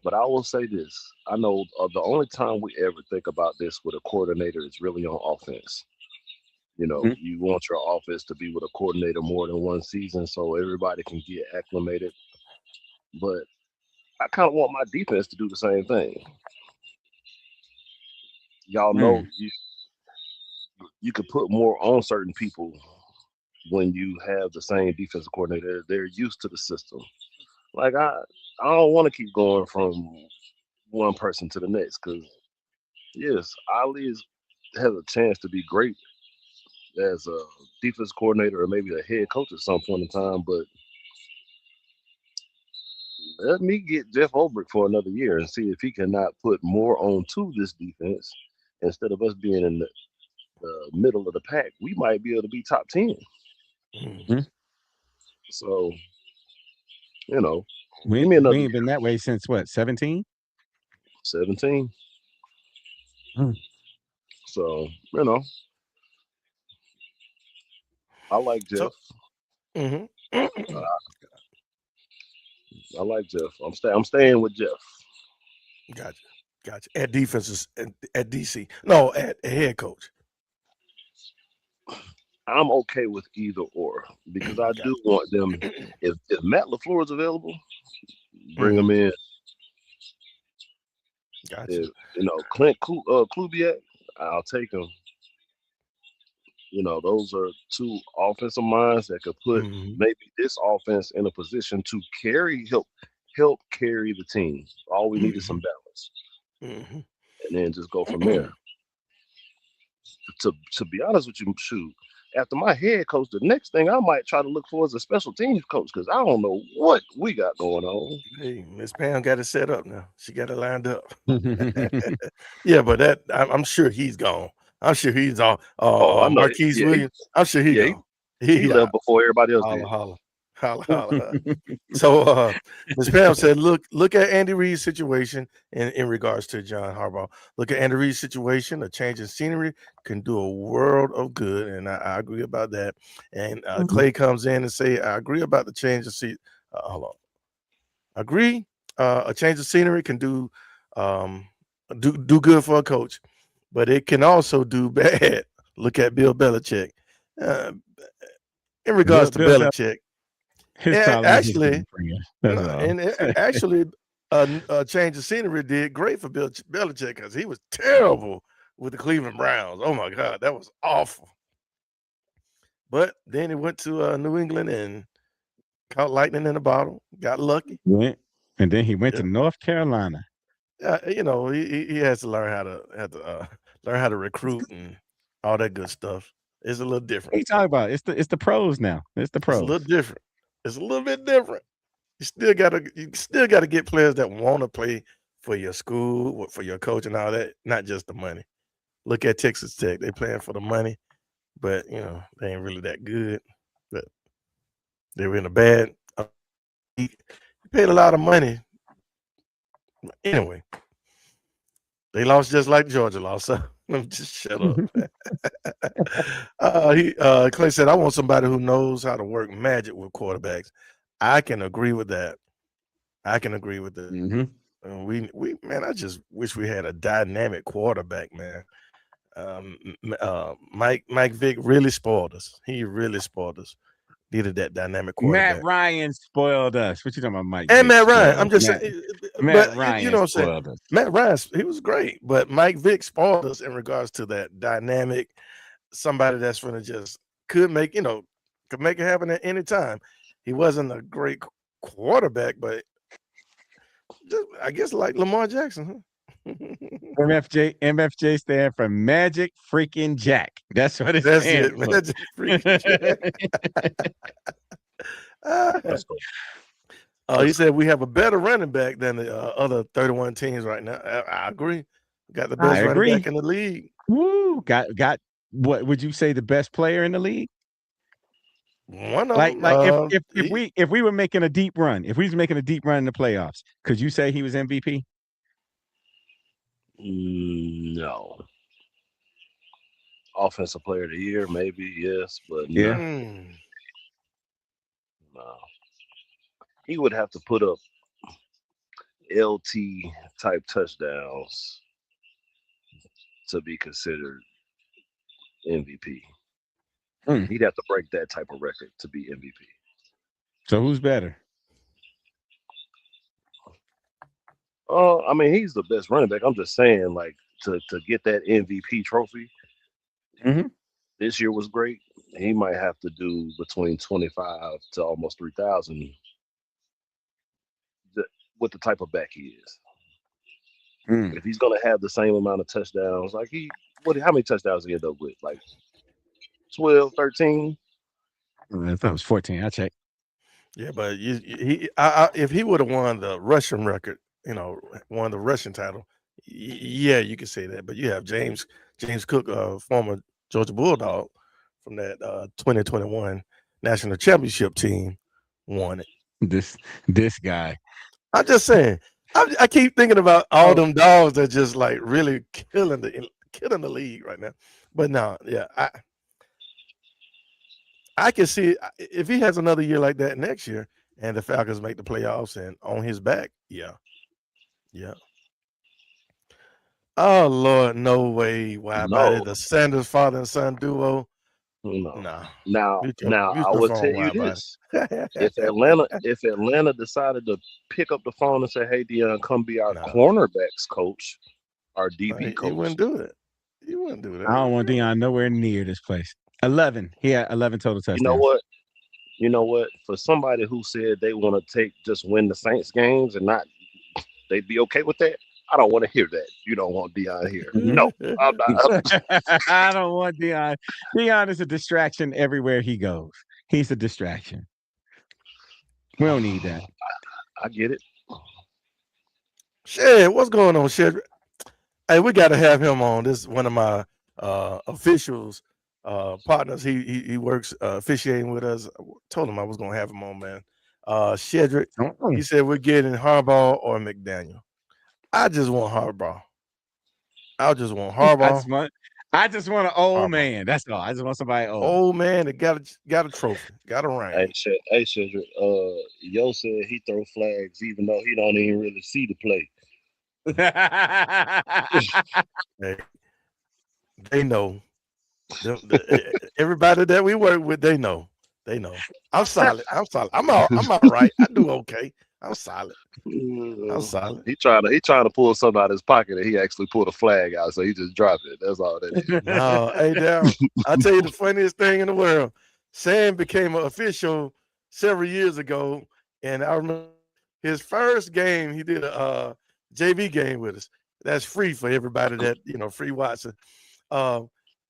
But I will say this: I know the only time we ever think about this with a coordinator is really on offense. You know, Mhm. you want your offense to be with a coordinator more than one season, so everybody can get acclimated. But I kind of want my defense to do the same thing. Y'all know Mm. you could put more on certain people when you have the same defensive coordinator. They're used to the system. Like I don't want to keep going from one person to the next because yes, has a chance to be great as a defense coordinator or maybe a head coach at some point in time. But let me get Jeff Ulbrich for another year and see if he cannot put more on to this defense instead of us being in the middle of the pack. We might be able to be top 10. Mhm. Mhm. So you know, give me another We ain't year. been that way since what 17. 17. Mm. So I like So, Jeff. mhm. Uh, I like Jeff. I'm staying with Jeff. Gotcha. Gotcha. At defenses at DC. No, at head coach. I'm okay with either or because I do Gotcha. want them. If Matt Lafleur is available, bring him Mhm. in. Gotcha. If Clint Kubiak, I'll take him. Those are two offensive minds that could put Mhm. maybe this offense in a position to help carry the team. All we need is some Mhm. balance, Mhm. and then just go from there. To be honest with you, shoot. after my head coach, the next thing I might try to look for is a special teams coach because I don't know what we got going on. Hey, Miss Pam got it set up now. She got it lined up. Yeah, but that I'm sure he's gone. I'm sure he's on. Oh, I know. Marquise Yeah, Williams. I'm sure he yeah, gone. he He left out. before everybody else Holla, did. holla, holla, holla. So, Ms. Pam said, look at Andy Reid's situation in regards to John Harbaugh. Look at Andy Reid's situation. A change in scenery can do a world of good, and I agree about that. And Clay comes in and say, I agree about the change of hold on. Agree. A change of scenery can um, do good for a coach, but it can also do bad. Look at Bill Belichick. Uh, in regards to Bill Bell, Belichick, his and problem is his actually, girlfriend. no, That's all. and actually, a change of scenery did great for Bill Belichick because he was terrible with the Cleveland Browns. Oh my God, that was awful. But then he went to New England and caught lightning in a bottle. Got lucky. Went, and then he went to Yeah, North Carolina. he has to learn learn how to recruit and all that good stuff. It's a little different. What you talking about? It's the pros now. It's the It's a pros. little different. It's a little bit different. You still gotta get players that want to play for your school, for your coach, and all that. Not just the money. Look at Texas Tech; they playing for the money, but they ain't really that good. But they were in a bad league. They paid a lot of money. Anyway, they lost just like Georgia lost. So just shut up. Clay said, "I want somebody who knows how to work magic with quarterbacks." I can agree with that. I can agree with that. hmm Man, I just wish we had a dynamic quarterback, man. Mike Vick really spoiled us. He really spoiled us. Needed that dynamic Matt quarterback. Ryan spoiled us. What you talking about? Mike And Vick Matt Ryan, spoiled I'm us. just Matt saying, Matt but you Ryan know what I'm saying. spoiled us. Matt Ryan, he was great, but Mike Vick spoiled us in regards to that dynamic, somebody that's gonna just could make could make it happen at any time. He wasn't a great quarterback, but I guess like Lamar Jackson, huh? MFJ stand for Magic Freaking Jack. That's what it That's stands it, for. man. Just freaking Jack. Let's go. He Let's go. said we have a better running back than the other 31 teams right now. I agree. We got the I best running back agree. in the league. Woo! Got what would you say the best player in the league? One of Like them, like if we were making a deep run, if we was making a deep run in the playoffs, could you say he was MVP? No. Offensive player of the year, maybe, yes, but Yeah. no. mm, No. He would have to put up LT type touchdowns to be considered MVP. Hmm. He'd have to break that type of record to be MVP. So who's better? I mean, he's the best running back. I'm just saying, like, to get that MVP trophy hmm this year was great. He might have to do between 25 to almost 3,000 with the type of back he is. Mm. If he's gonna have the same amount of touchdowns, like how many touchdowns he end up with? Like 12, 13? I thought it was 14. I checked. yeah, but if he would have won the rushing record, won the rushing title, yeah, you could say that. But you have James Cook, former Georgia Bulldog from that 2021 national championship team, won it. This guy. I'm just saying. I keep thinking about all Oh, them dogs that just like really killing the league right now. But no, yeah, I can see if he has another year like that next year, and the Falcons make the playoffs and on his back. Yeah, yeah. Oh Lord, no way, why body No, the Sanders father and son duo. no. Nah, Now mute I your will tell phone, you why body. this: if Atlanta decided to pick up the phone and say, "Hey, Dion, come be our Nah, cornerbacks coach, our nah, DB he coach," wouldn't do it. He wouldn't do I don't want that. Dion nowhere near this place. 11. He had 11 total you know touchdowns. what? You know what? For somebody who said they want to just win the Saints games and not, they'd be okay with that. I don't want to hear that. You don't want Dion here. Mhm. No, I'm not. I don't want Dion. Dion is a distraction everywhere he goes. He's a distraction. We don't need that. I get it. Shit, what's going on, shit? Hey, we got to have him on. This is one of my officials, partners. He works officiating with us. I told him I was gonna have him on, man. Shedrick, he said we're getting Harbaugh or McDaniel. I just want Harbaugh. I just want I Harbaugh. just want, I just want an old Harbaugh. man. That's all. I just want somebody old. Old man that got a trophy, got a ring. Hey, Cedric. Yo said he throw flags even though he don't even really see the play. Hey, they know. Everybody that we work with, they know. They know. I'm solid. I'm solid. I'm all right. I do okay. I'm solid. I'm solid. He trying to pull something out of his pocket and he actually pulled a flag out, so he just dropped it. That's all that is. No, hey Darryl, I'll tell you the funniest thing in the world. Sam became an official several years ago, and I remember his first game. He did a JV game with us. That's free for everybody that free watching.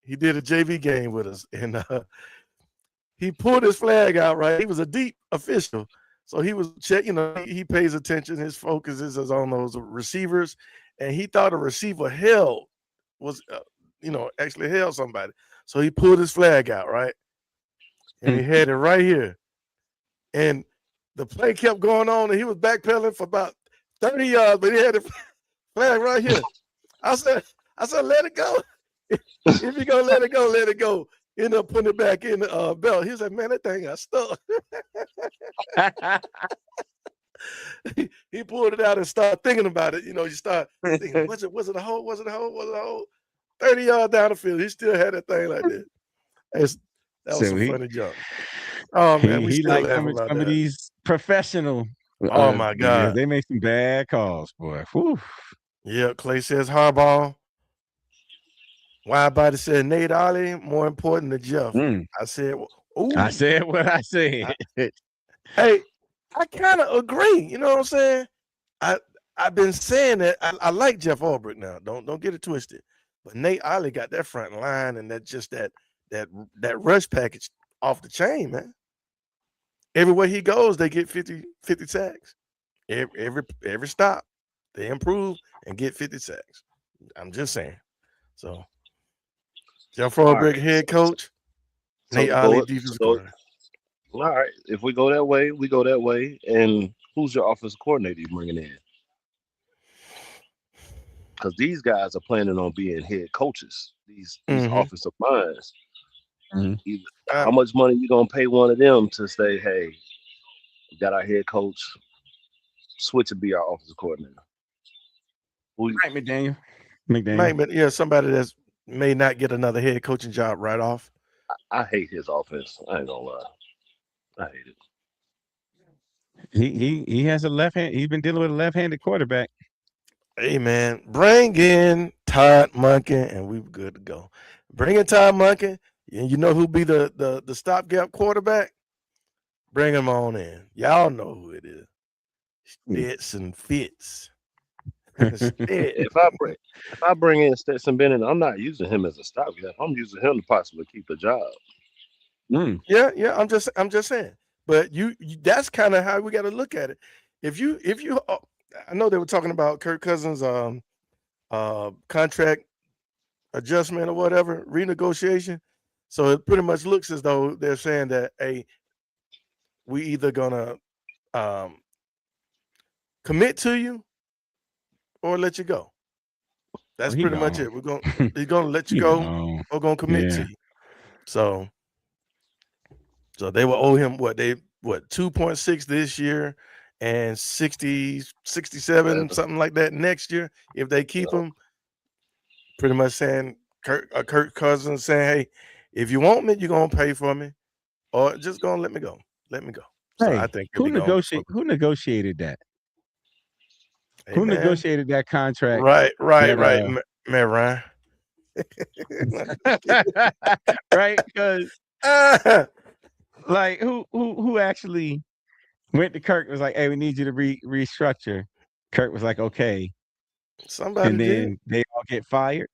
He did a JV game with us, and he pulled his flag out. Right, he was a deep official, so he was check. He pays attention. His focus is on those receivers, and he thought a receiver was actually held somebody. So he pulled his flag out, right? And he had it right here. And the play kept going on, and he was backpedaling for about 30 yards, but he had the flag right here. I said, let it go. If you're gonna let it go, let it go. End up putting it back in the belt. He said, man, that thing got stuck. He pulled it out and started thinking about it. You start thinking, was it a hole? Was it a hole? Was it a hole? 30 yards down the field, he still had that thing like this. That was some funny junk. Oh man, we he still like laugh some about of that. these professional. Oh my God, they make some bad calls, boy. Whew. Yeah, Clay says Harbaugh. Widebody said Nate Ollie more important than Jeff. I said, ooh. I said what I said. Hey, I kind of agree. You know what I'm saying? I've been saying that I like Jeff Ulbrich now. Don't get it twisted. But Nate Ollie got that front line and that rush package off the chain, man. Everywhere he goes, they get 50 sacks. Every stop, they improve and get 50 sacks. I'm just saying. So Jeff Ulbrich, head coach, Nate Ollie, defensive coordinator. All right. If we go that way, we go that way. And who's your offensive coordinator you bringing in? Because these guys are planning on being head coaches. These offensive minds. How much money you gonna pay one of them to say, "Hey, we got our head coach, switch and be our offensive coordinator"? Mike McDaniel. Yeah, somebody that's may not get another head coaching job right off. I hate his offense. I ain't gonna lie. I hate it. He has a left hand. He's been dealing with a left-handed quarterback. Hey man, bring in Todd Monken and we're good to go. Bring in Todd Monken, and you know who'll be the stopgap quarterback? Bring him on in. Y'all know who it is. Stetson Fitz. If I bring in Stetson Bennett, I'm not using him as a stopgap. I'm using him to possibly keep a job. Yeah. I'm just saying. But you that's kind of how we got to look at it. If you, I know they were talking about Kirk Cousins' contract adjustment or whatever, renegotiation. So it pretty much looks as though they're saying that, hey, we either gonna commit to you or let you go. That's pretty much it. He's gonna let you go or gonna commit to you. So they will owe him what 2.6 this year and 60, 67, something like that next year if they keep him. Pretty much saying Kirk Cousins saying, hey, if you want me, you're gonna pay for me, or just gonna let me go. Let me go. So Hey, I think who negotiated that? Hey, who man. negotiated that contract? Right. Man, Ryan. Right, because like who actually went to Kirk and was like, hey, we need you to restructure. Kirk was like, okay. Somebody and did. then they all get fired.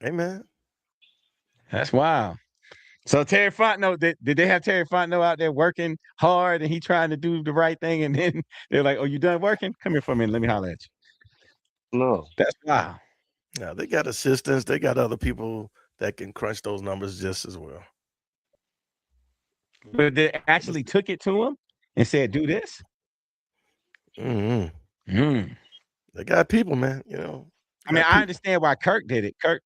Hey, man. That's wild. So Terry Fontenot, did they have Terry Fontenot out there working hard and he trying to do the right thing? And then they're like, "Oh, you done working? Come here for a minute. Let me holler at you." No. That's wow. Now they got assistants. They got other people that can crunch those numbers just as well. But they Let's actually took it to him and said, "Do this." mhm. Mm. They got people, man. I mean, Got I people. understand why Kirk did it. Kirk,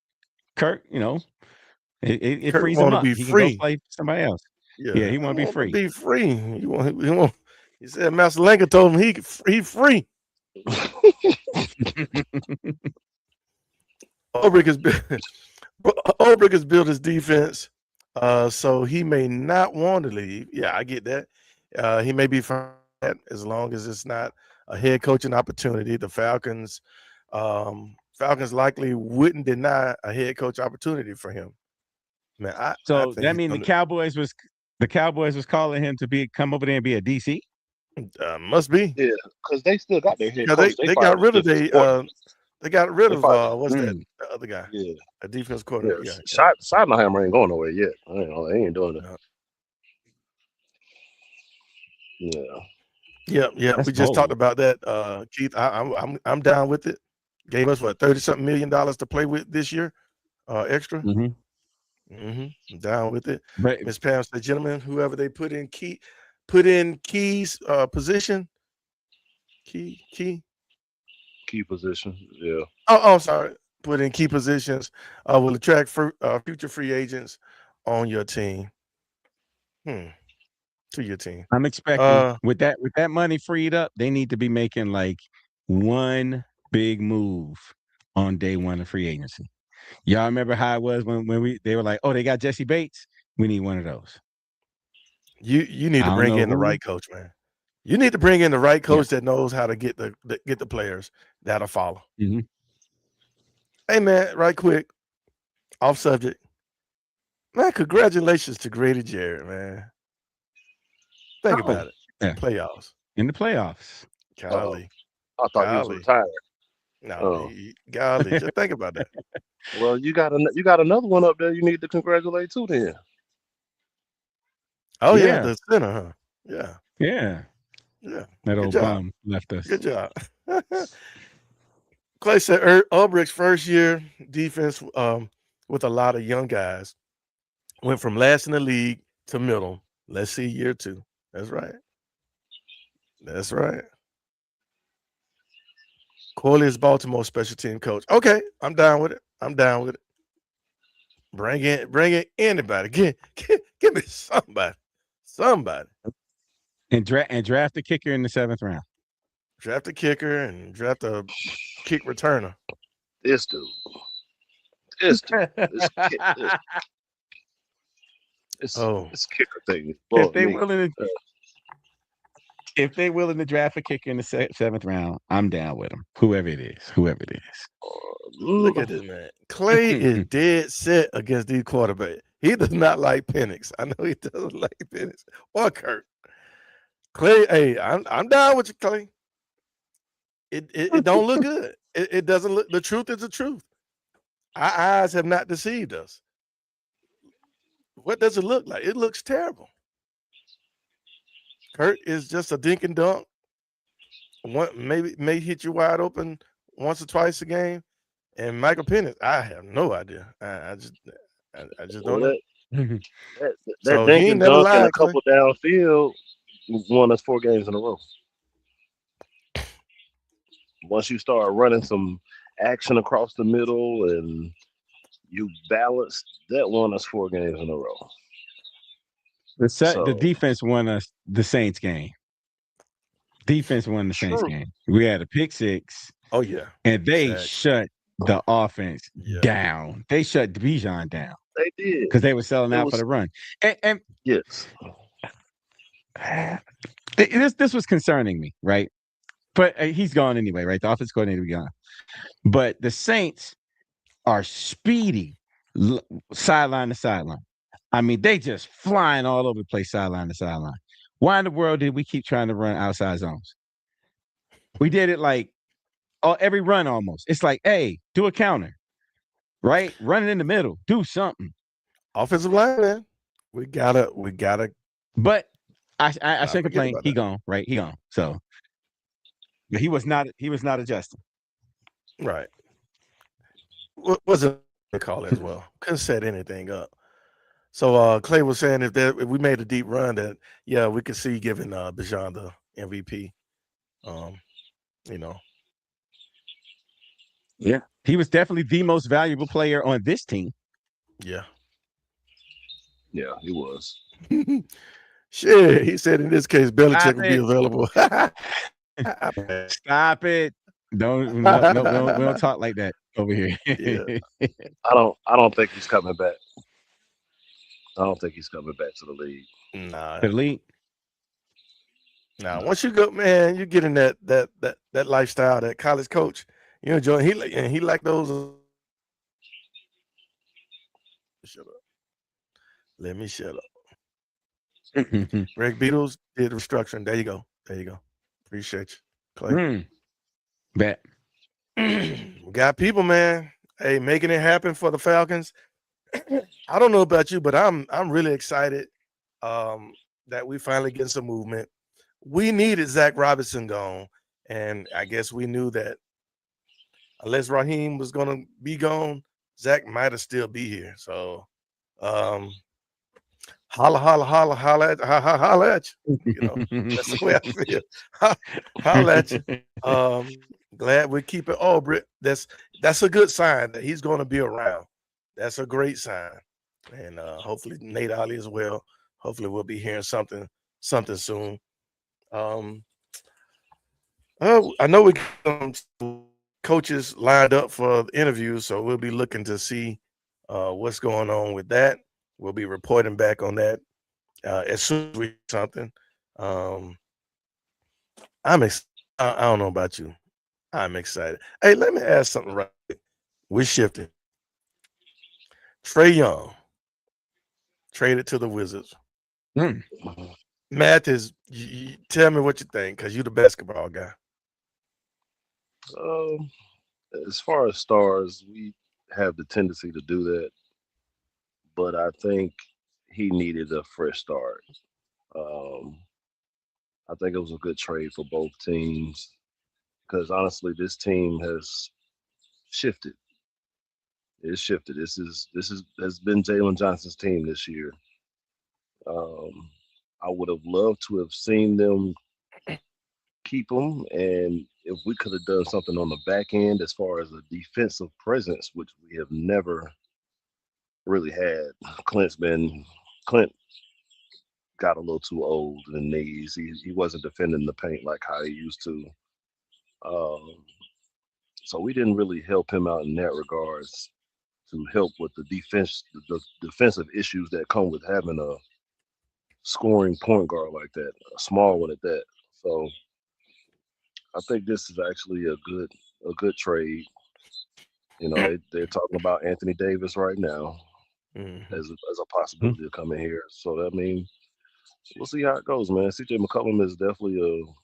it Kurt frees him want to up. be He can go free. play for somebody else. Yeah, Yeah, he I want to be want to free. be free. He said Master Lincoln told him he free. Ulbrich has been Ulbrich has built his defense, so he may not want to leave. Yeah, I get that. He may be fine as long as it's not a head coaching opportunity. The Falcons likely wouldn't deny a head coach opportunity for him. Man, I So think that he's mean going the Cowboys was calling him to come over there and be a DC. to must be Yeah, because they still got their head because coach. They they fired got his rid of defensive coordinator. they got rid They of fired. what's that Mm. the other guy, Yeah, a defense yeah. coordinator. Yeah, yeah. Schottenheimer ain't going nowhere yet. They ain't doing it. No. Yeah. Yeah, yeah. That's We just talked bold. about that, Keith. I'm down with it. Gave us what $30-something million to play with this year, extra. Hmm. I'm down with it. But Miss Pam said, gentlemen, whoever they put in Key's position, key. Key position. Yeah. Oh, sorry. Put in key positions will attract future free agents on your team. Hmm. To your team. I'm expecting Uh, with that money freed up, they need to be making like one big move on day one of free agency. Y'all remember how it was when they were like, "Oh, they got Jesse Bates. We need one of those." you need I to don't bring know in the who. right coach, man. You need to bring in the right Yeah. coach that knows how to get the players that'll follow. Hmm. Hey man, right quick, off subject. Man, congratulations to Grady Jarrett, man. Think Oh, about it. yeah, Playoffs. in the playoffs. Oh, Golly. I thought he was Golly. retired. No, Oh, golly. Just think about that. well, you got another one up there. You need to congratulate too. Then Oh yeah, Yeah, the center, huh? Yeah, yeah. yeah. That Good old job. bum left us. Good job. Clay said Ulbricht's first year defense with a lot of young guys went from last in the league to middle. Let's see year two. That's right. That's right. Corley is Baltimore special team coach. Okay, I'm down with it. I'm down with it. Bring in anybody. Give me somebody. Somebody. And draft a kicker in the 7th round. Draft a kicker and draft a kick returner. this dude, this dude, this kid, Oh, this kicker thing. if Lord they me. willing to if they willing to draft a kicker in the 7th round, I'm down with them. Whoever it is, whoever it look Mm, at this man. Clay is is. dead set against these quarterbacks. He does not like Penix. I know he doesn't like Penix or Kirk. Clay, hey, I'm down with you, Clay. It don't look good. It doesn't look. The truth is the truth. Our eyes have not deceived us. What does it look like? It looks terrible. Kirk is just a dink and dunk. One maybe may hit you wide open once or twice a game. And Michael Penix, I have no idea. I just don't well, know. that So he dink ain't and never dunk and a lied, Clay. couple downfield won us 4 games in a row. Once you start running some action across the middle and you balance, that won us 4 games in a row. The So defense won us the Saints game. Defense won the Saints true, game. We had a pick six, Oh yeah. and they Shaq. shut the offense Yeah. down. They shut Bijan down they did. because they were selling It out for was the run. And yes. this was concerning me, right? But he's gone anyway, right? The offense coordinator be gone. But the Saints are speedy sideline to sideline. I mean, they just flying all over the place, sideline to sideline. Why in the world did we keep trying to run outside zones? We did it like every run almost. It's like, hey, do a counter, right? Run it in the middle, do something. Offensive line, man. We gotta But I not shouldn't forget complain. about He that. gone, right? He gone. So but he was not adjusting. Right. What was it call as well? Couldn't set anything up. So Clay was saying if we made a deep run, that yeah, we could see giving Bijan the MVP. Um, you know, Yeah. He was definitely the most valuable player on this team. yeah. Yeah, he was. Shit, he said in this case Belichick Stop would be it. available. Stop it. Don't no, no, we don't talk like that over here. Yeah, I don't think he's coming back. I don't think he's coming back to the league. nah, The league. nah. No. Once you go, man, you get in that lifestyle, that college coach. You enjoy. He like those. Shut up. Let me shut up. Greg Beatles did restructuring. There you go. There you go. Appreciate you, Clay. Bet. We got people, man. Hey, making it happen for the Falcons. I don't know about you, but I'm really excited that we finally getting some movement. We needed Zach Robinson gone, and I guess we knew that unless Raheem was gonna be gone, Zach might have still be here. So, um, holla, holla, holla, holla, holla at you. You know, that's the way I feel. Holla at you. Glad we keep it. Oh, Britt, that's a good sign that he's going to be around. That's a great sign, and hopefully Nate Ali as well. Hopefully we'll be hearing something soon. Um, I know we got some coaches lined up for the interviews, so we'll be looking to see what's going on with that. We'll be reporting back on that as soon as we do something. Um, I don't know about you. I'm excited. Hey, let me ask something right quick. We're shifting. Trey Young traded to the Wizards. Mm. Mathis, tell me what you think because you're the basketball guy. Um, as far as stars, we have the tendency to do that, but I think he needed a fresh start. Um, I think it was a good trade for both teams because honestly, this team has shifted. It's shifted. This is has been Jalen Johnson's team this year. Um, I would have loved to have seen them keep him, and if we could have done something on the back end as far as a defensive presence, which we have never really had. Clint got a little too old in the knees. He wasn't defending the paint like how he used to. Um, so we didn't really help him out in that regards to help with the defensive issues that come with having a scoring point guard like that, a small one at that. So I think this is actually a good trade. You know, they're talking about Anthony Davis right now Mhm. as a possibility of coming here. So I mean, we'll see how it goes, man. CJ McCollum is definitely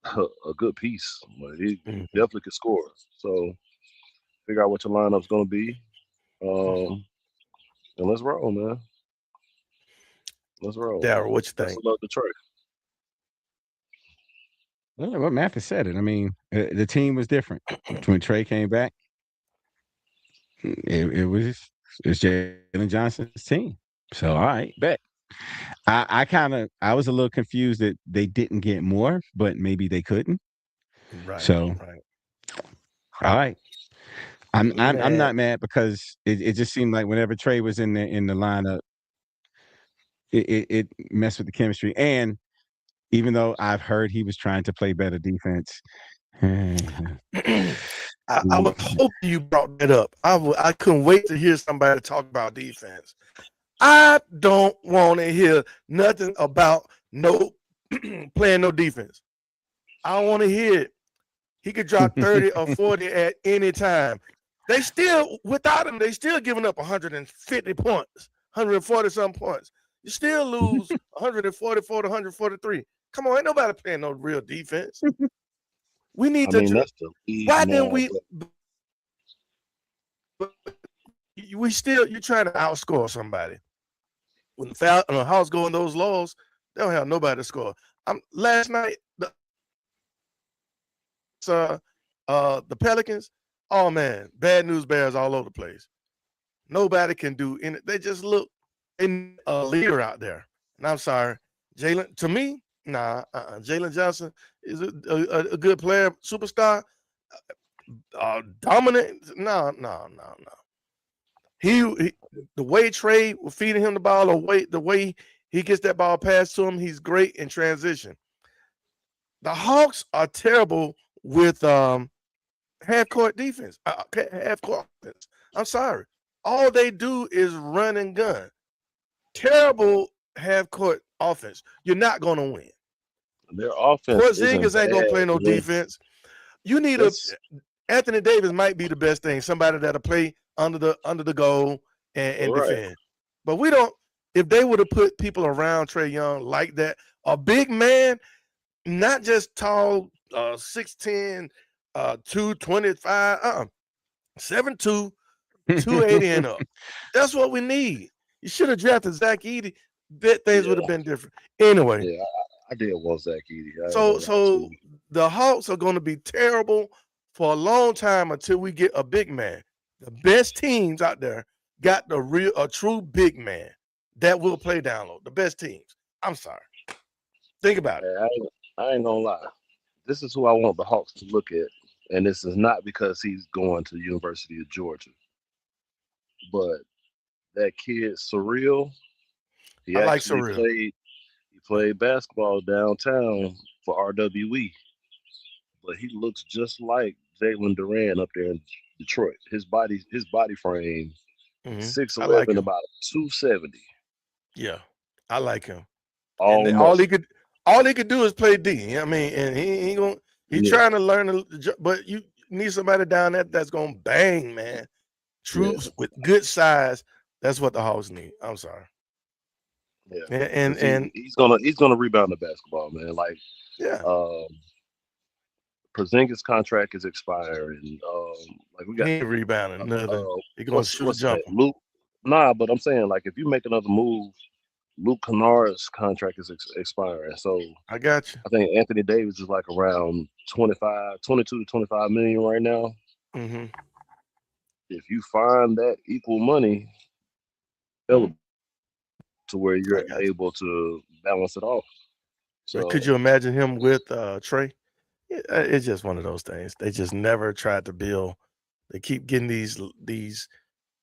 a good piece. Like, he Mhm. definitely could score. So figure out what your lineup's gonna be. Um, and let's roll, man. Let's roll. Daryl, what you Best think? of luck to Trey. Well, what Mathis said it. I mean, the team was different when Trey came back. It's Jalen Johnson's team. So all right, bet. I was a little confused that they didn't get more, but maybe they couldn't. Right, So right. all right. I'm Man, not mad because it just seemed like whenever Trey was in the lineup, it messed with the chemistry. And even though I've heard he was trying to play better defense, I was hoping you brought that up. I couldn't wait to hear somebody talk about defense. I don't want to hear nothing about no playing no defense. I don't want to hear it. He could drop 30 or 40 at any time. They still, without him, they still giving up 150 points, 140 some points. You still lose 144 to 143. Come on, ain't nobody playing no real defense. We need I to. mean, that's the league Why didn't now. we? But We still you're trying to outscore somebody. When the Hawks go in those lows, they don't have nobody to score. Last night the Pelicans. Oh man, bad news bears all over the place. Nobody can do any. They just look in a leader out there. And I'm sorry, Jalen. To me, nah. Jalen Johnson is a good player, superstar, dominant. No, no, no, no. He the way Trey was feeding him the ball, the way he gets that ball passed to him, he's great in transition. The Hawks are terrible with half court defense, half court offense. I'm sorry. All they do is run and gun. Terrible half court offense. You're not going to win. their offense isn't Porzingis ain't going to bad. play no defense. You need That's Anthony Davis might be the best thing. Somebody that'll play under the goal and right. defend. But we don't. If they would have put people around Trey Young like that, a big man, not just tall, 6'10", 225, 7'2", 280 and up. That's what we need. You should have drafted Zach Edey. Bet things would Yeah, have been different. Anyway, yeah. I did want Zach Edey. I ain't so gonna lie to you. the Hawks are going to be terrible for a long time until we get a big man. The best teams out there got a true big man that will play down low. The best teams. I'm sorry. Think about it. Hey, I ain't gonna lie. This is who I want the Hawks to look at, and this is not because he's going to the University of Georgia, but that kid Surreal. He I like actually Surreal. played basketball downtown for RWE, but he looks just like Jalen Duran up there in Detroit. His body frame, six I like eleven, him. about 270, Yeah, I like him. And all all he muscle. could do is play D. I mean, and he's Yeah, trying to learn, but you need somebody down there that's gonna bang, man. yeah, Troops with good size. That's what the Hawks need. I'm sorry. yeah. And Because and he's gonna rebound the basketball, man. Like yeah, um, Porzingis' contract is expiring. Like we got he ain't rebounding nothing. He gonna shoot a what's his name? jumper. Luke. Nah, but I'm saying like if you make another move, Luke Kennard's contract is expiring. So I got you. I think Anthony Davis is like around 22 to 25 million right now. Hmm. If you find that equal money available to where I you're got able to balance it off. you. So Could you imagine him with Trey? It's just one of those things. They just never tried to build. They keep getting these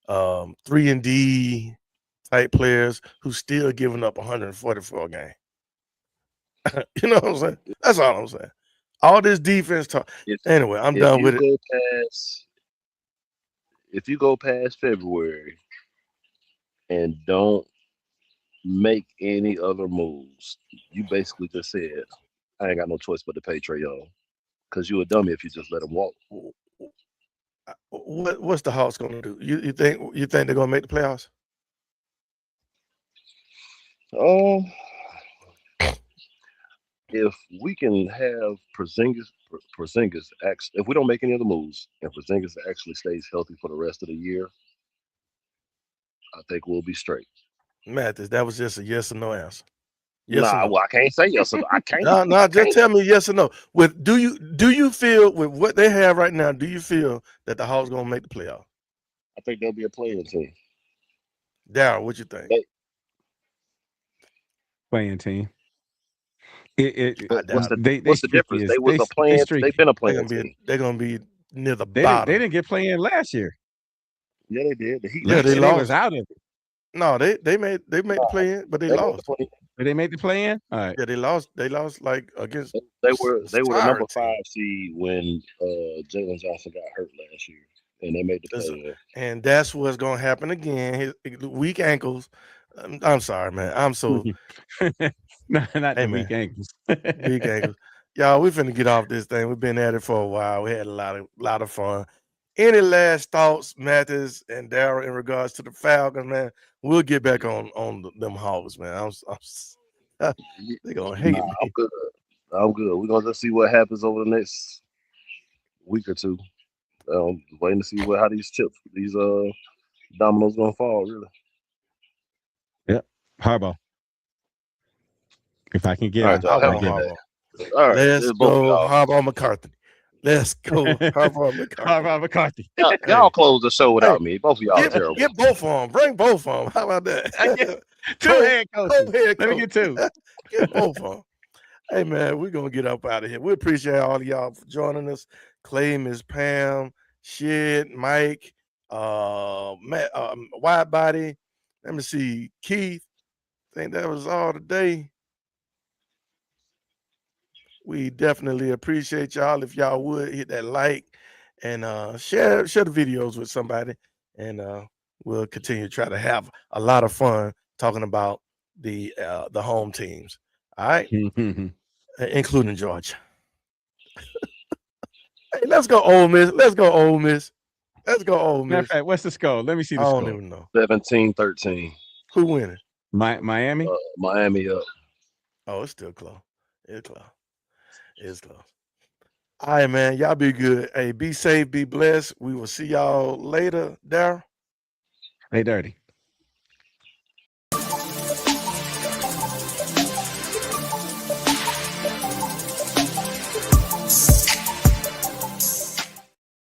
3-and-D type players who still giving up 144 a game. You know what I'm saying? That's all I'm saying. All this defense talk. if Anyway, I'm if done you with it. go past if you go past February and don't make any other moves, you basically just said, I ain't got no choice but to pay Trey Young. Because you a dummy if you just let him walk. What's the Hawks gonna do? You think they're gonna make the playoffs? Um, if we can have Porzingis if we don't make any other moves, and Porzingis actually stays healthy for the rest of the year, I think we'll be straight. Mathis, that was just a yes or no answer. Yes or Nah, no? well, I can't say yes or no. I can't. No, no, I just can't. tell me yes or no. With do you feel with what they have right now, do you feel that the Hawks gonna make the playoff? I think they'll be a playing team. Darryl, what you think? They, Playing team. It but I doubt it. they what's the streaky difference? as They was a they playing. They've streaky. been a They're playing gonna be team. they're gonna be near the They bottom. didn't get playing last year. Yeah, they did. The Heat Yeah, made they Last the year play. they was lost. out of it. No, they made the play in, but they They made the lost. play. Did they make the play in? All right. Yeah, they lost. They lost like against They were the sorry number team. 5 seed when Jalen Johnson got hurt last year, and they made the That's- play in. And that's what's gonna happen again. His weak ankles. I'm sorry, man. I'm so No, not hey the weak man. ankles. Weak ankles. Y'all, we finna get off this thing. We've been at it for a while. We had a lot of fun. Any last thoughts, Mathis and Darryl, in regards to the Falcons, man? We'll get back on them Hogs, man. Ye- They gonna Nah, hate I'm me. good. I'm good. We're gonna just see what happens over the next. week or two. Waiting to see how these dominoes gonna fall. Really. Yep. Harbaugh. If I can All give right, him, y'all How have I a about give good him. day. Harbaugh? All right, Let's it's both of go, y'all. Harbaugh McCarthy. Let's go, Harbaugh McCarthy. Harbaugh McCarthy. Hey, Y'all close the show hey, without me. Both of y'all are terrible. get both of them. Bring both of them. How about I get that? two head coaches. Co-head Let me coach. get two. Get both of them. Hey man, we're gonna get up out of here. We appreciate all of y'all for joining us. Clay, Miss Pam, Shit, Mike, Matt, Wide Body. Let me see, Keith. I think that was all today. We definitely appreciate y'all. If y'all would hit that like and share the videos with somebody, and we'll continue to try to have a lot of fun talking about the home teams. All right, including Georgia. Hey, let's go Ole Miss. Let's go Ole Miss. Let's go Ole Matter of Miss. fact, what's the score? Let me see I the don't score. even know 17-13. who winning. Miami. Miami up. Oh, it's still close. It's close. It's close. All right, man. Y'all be good. Hey, be safe, be blessed. We will see y'all later, Daryl. Hey, dirty.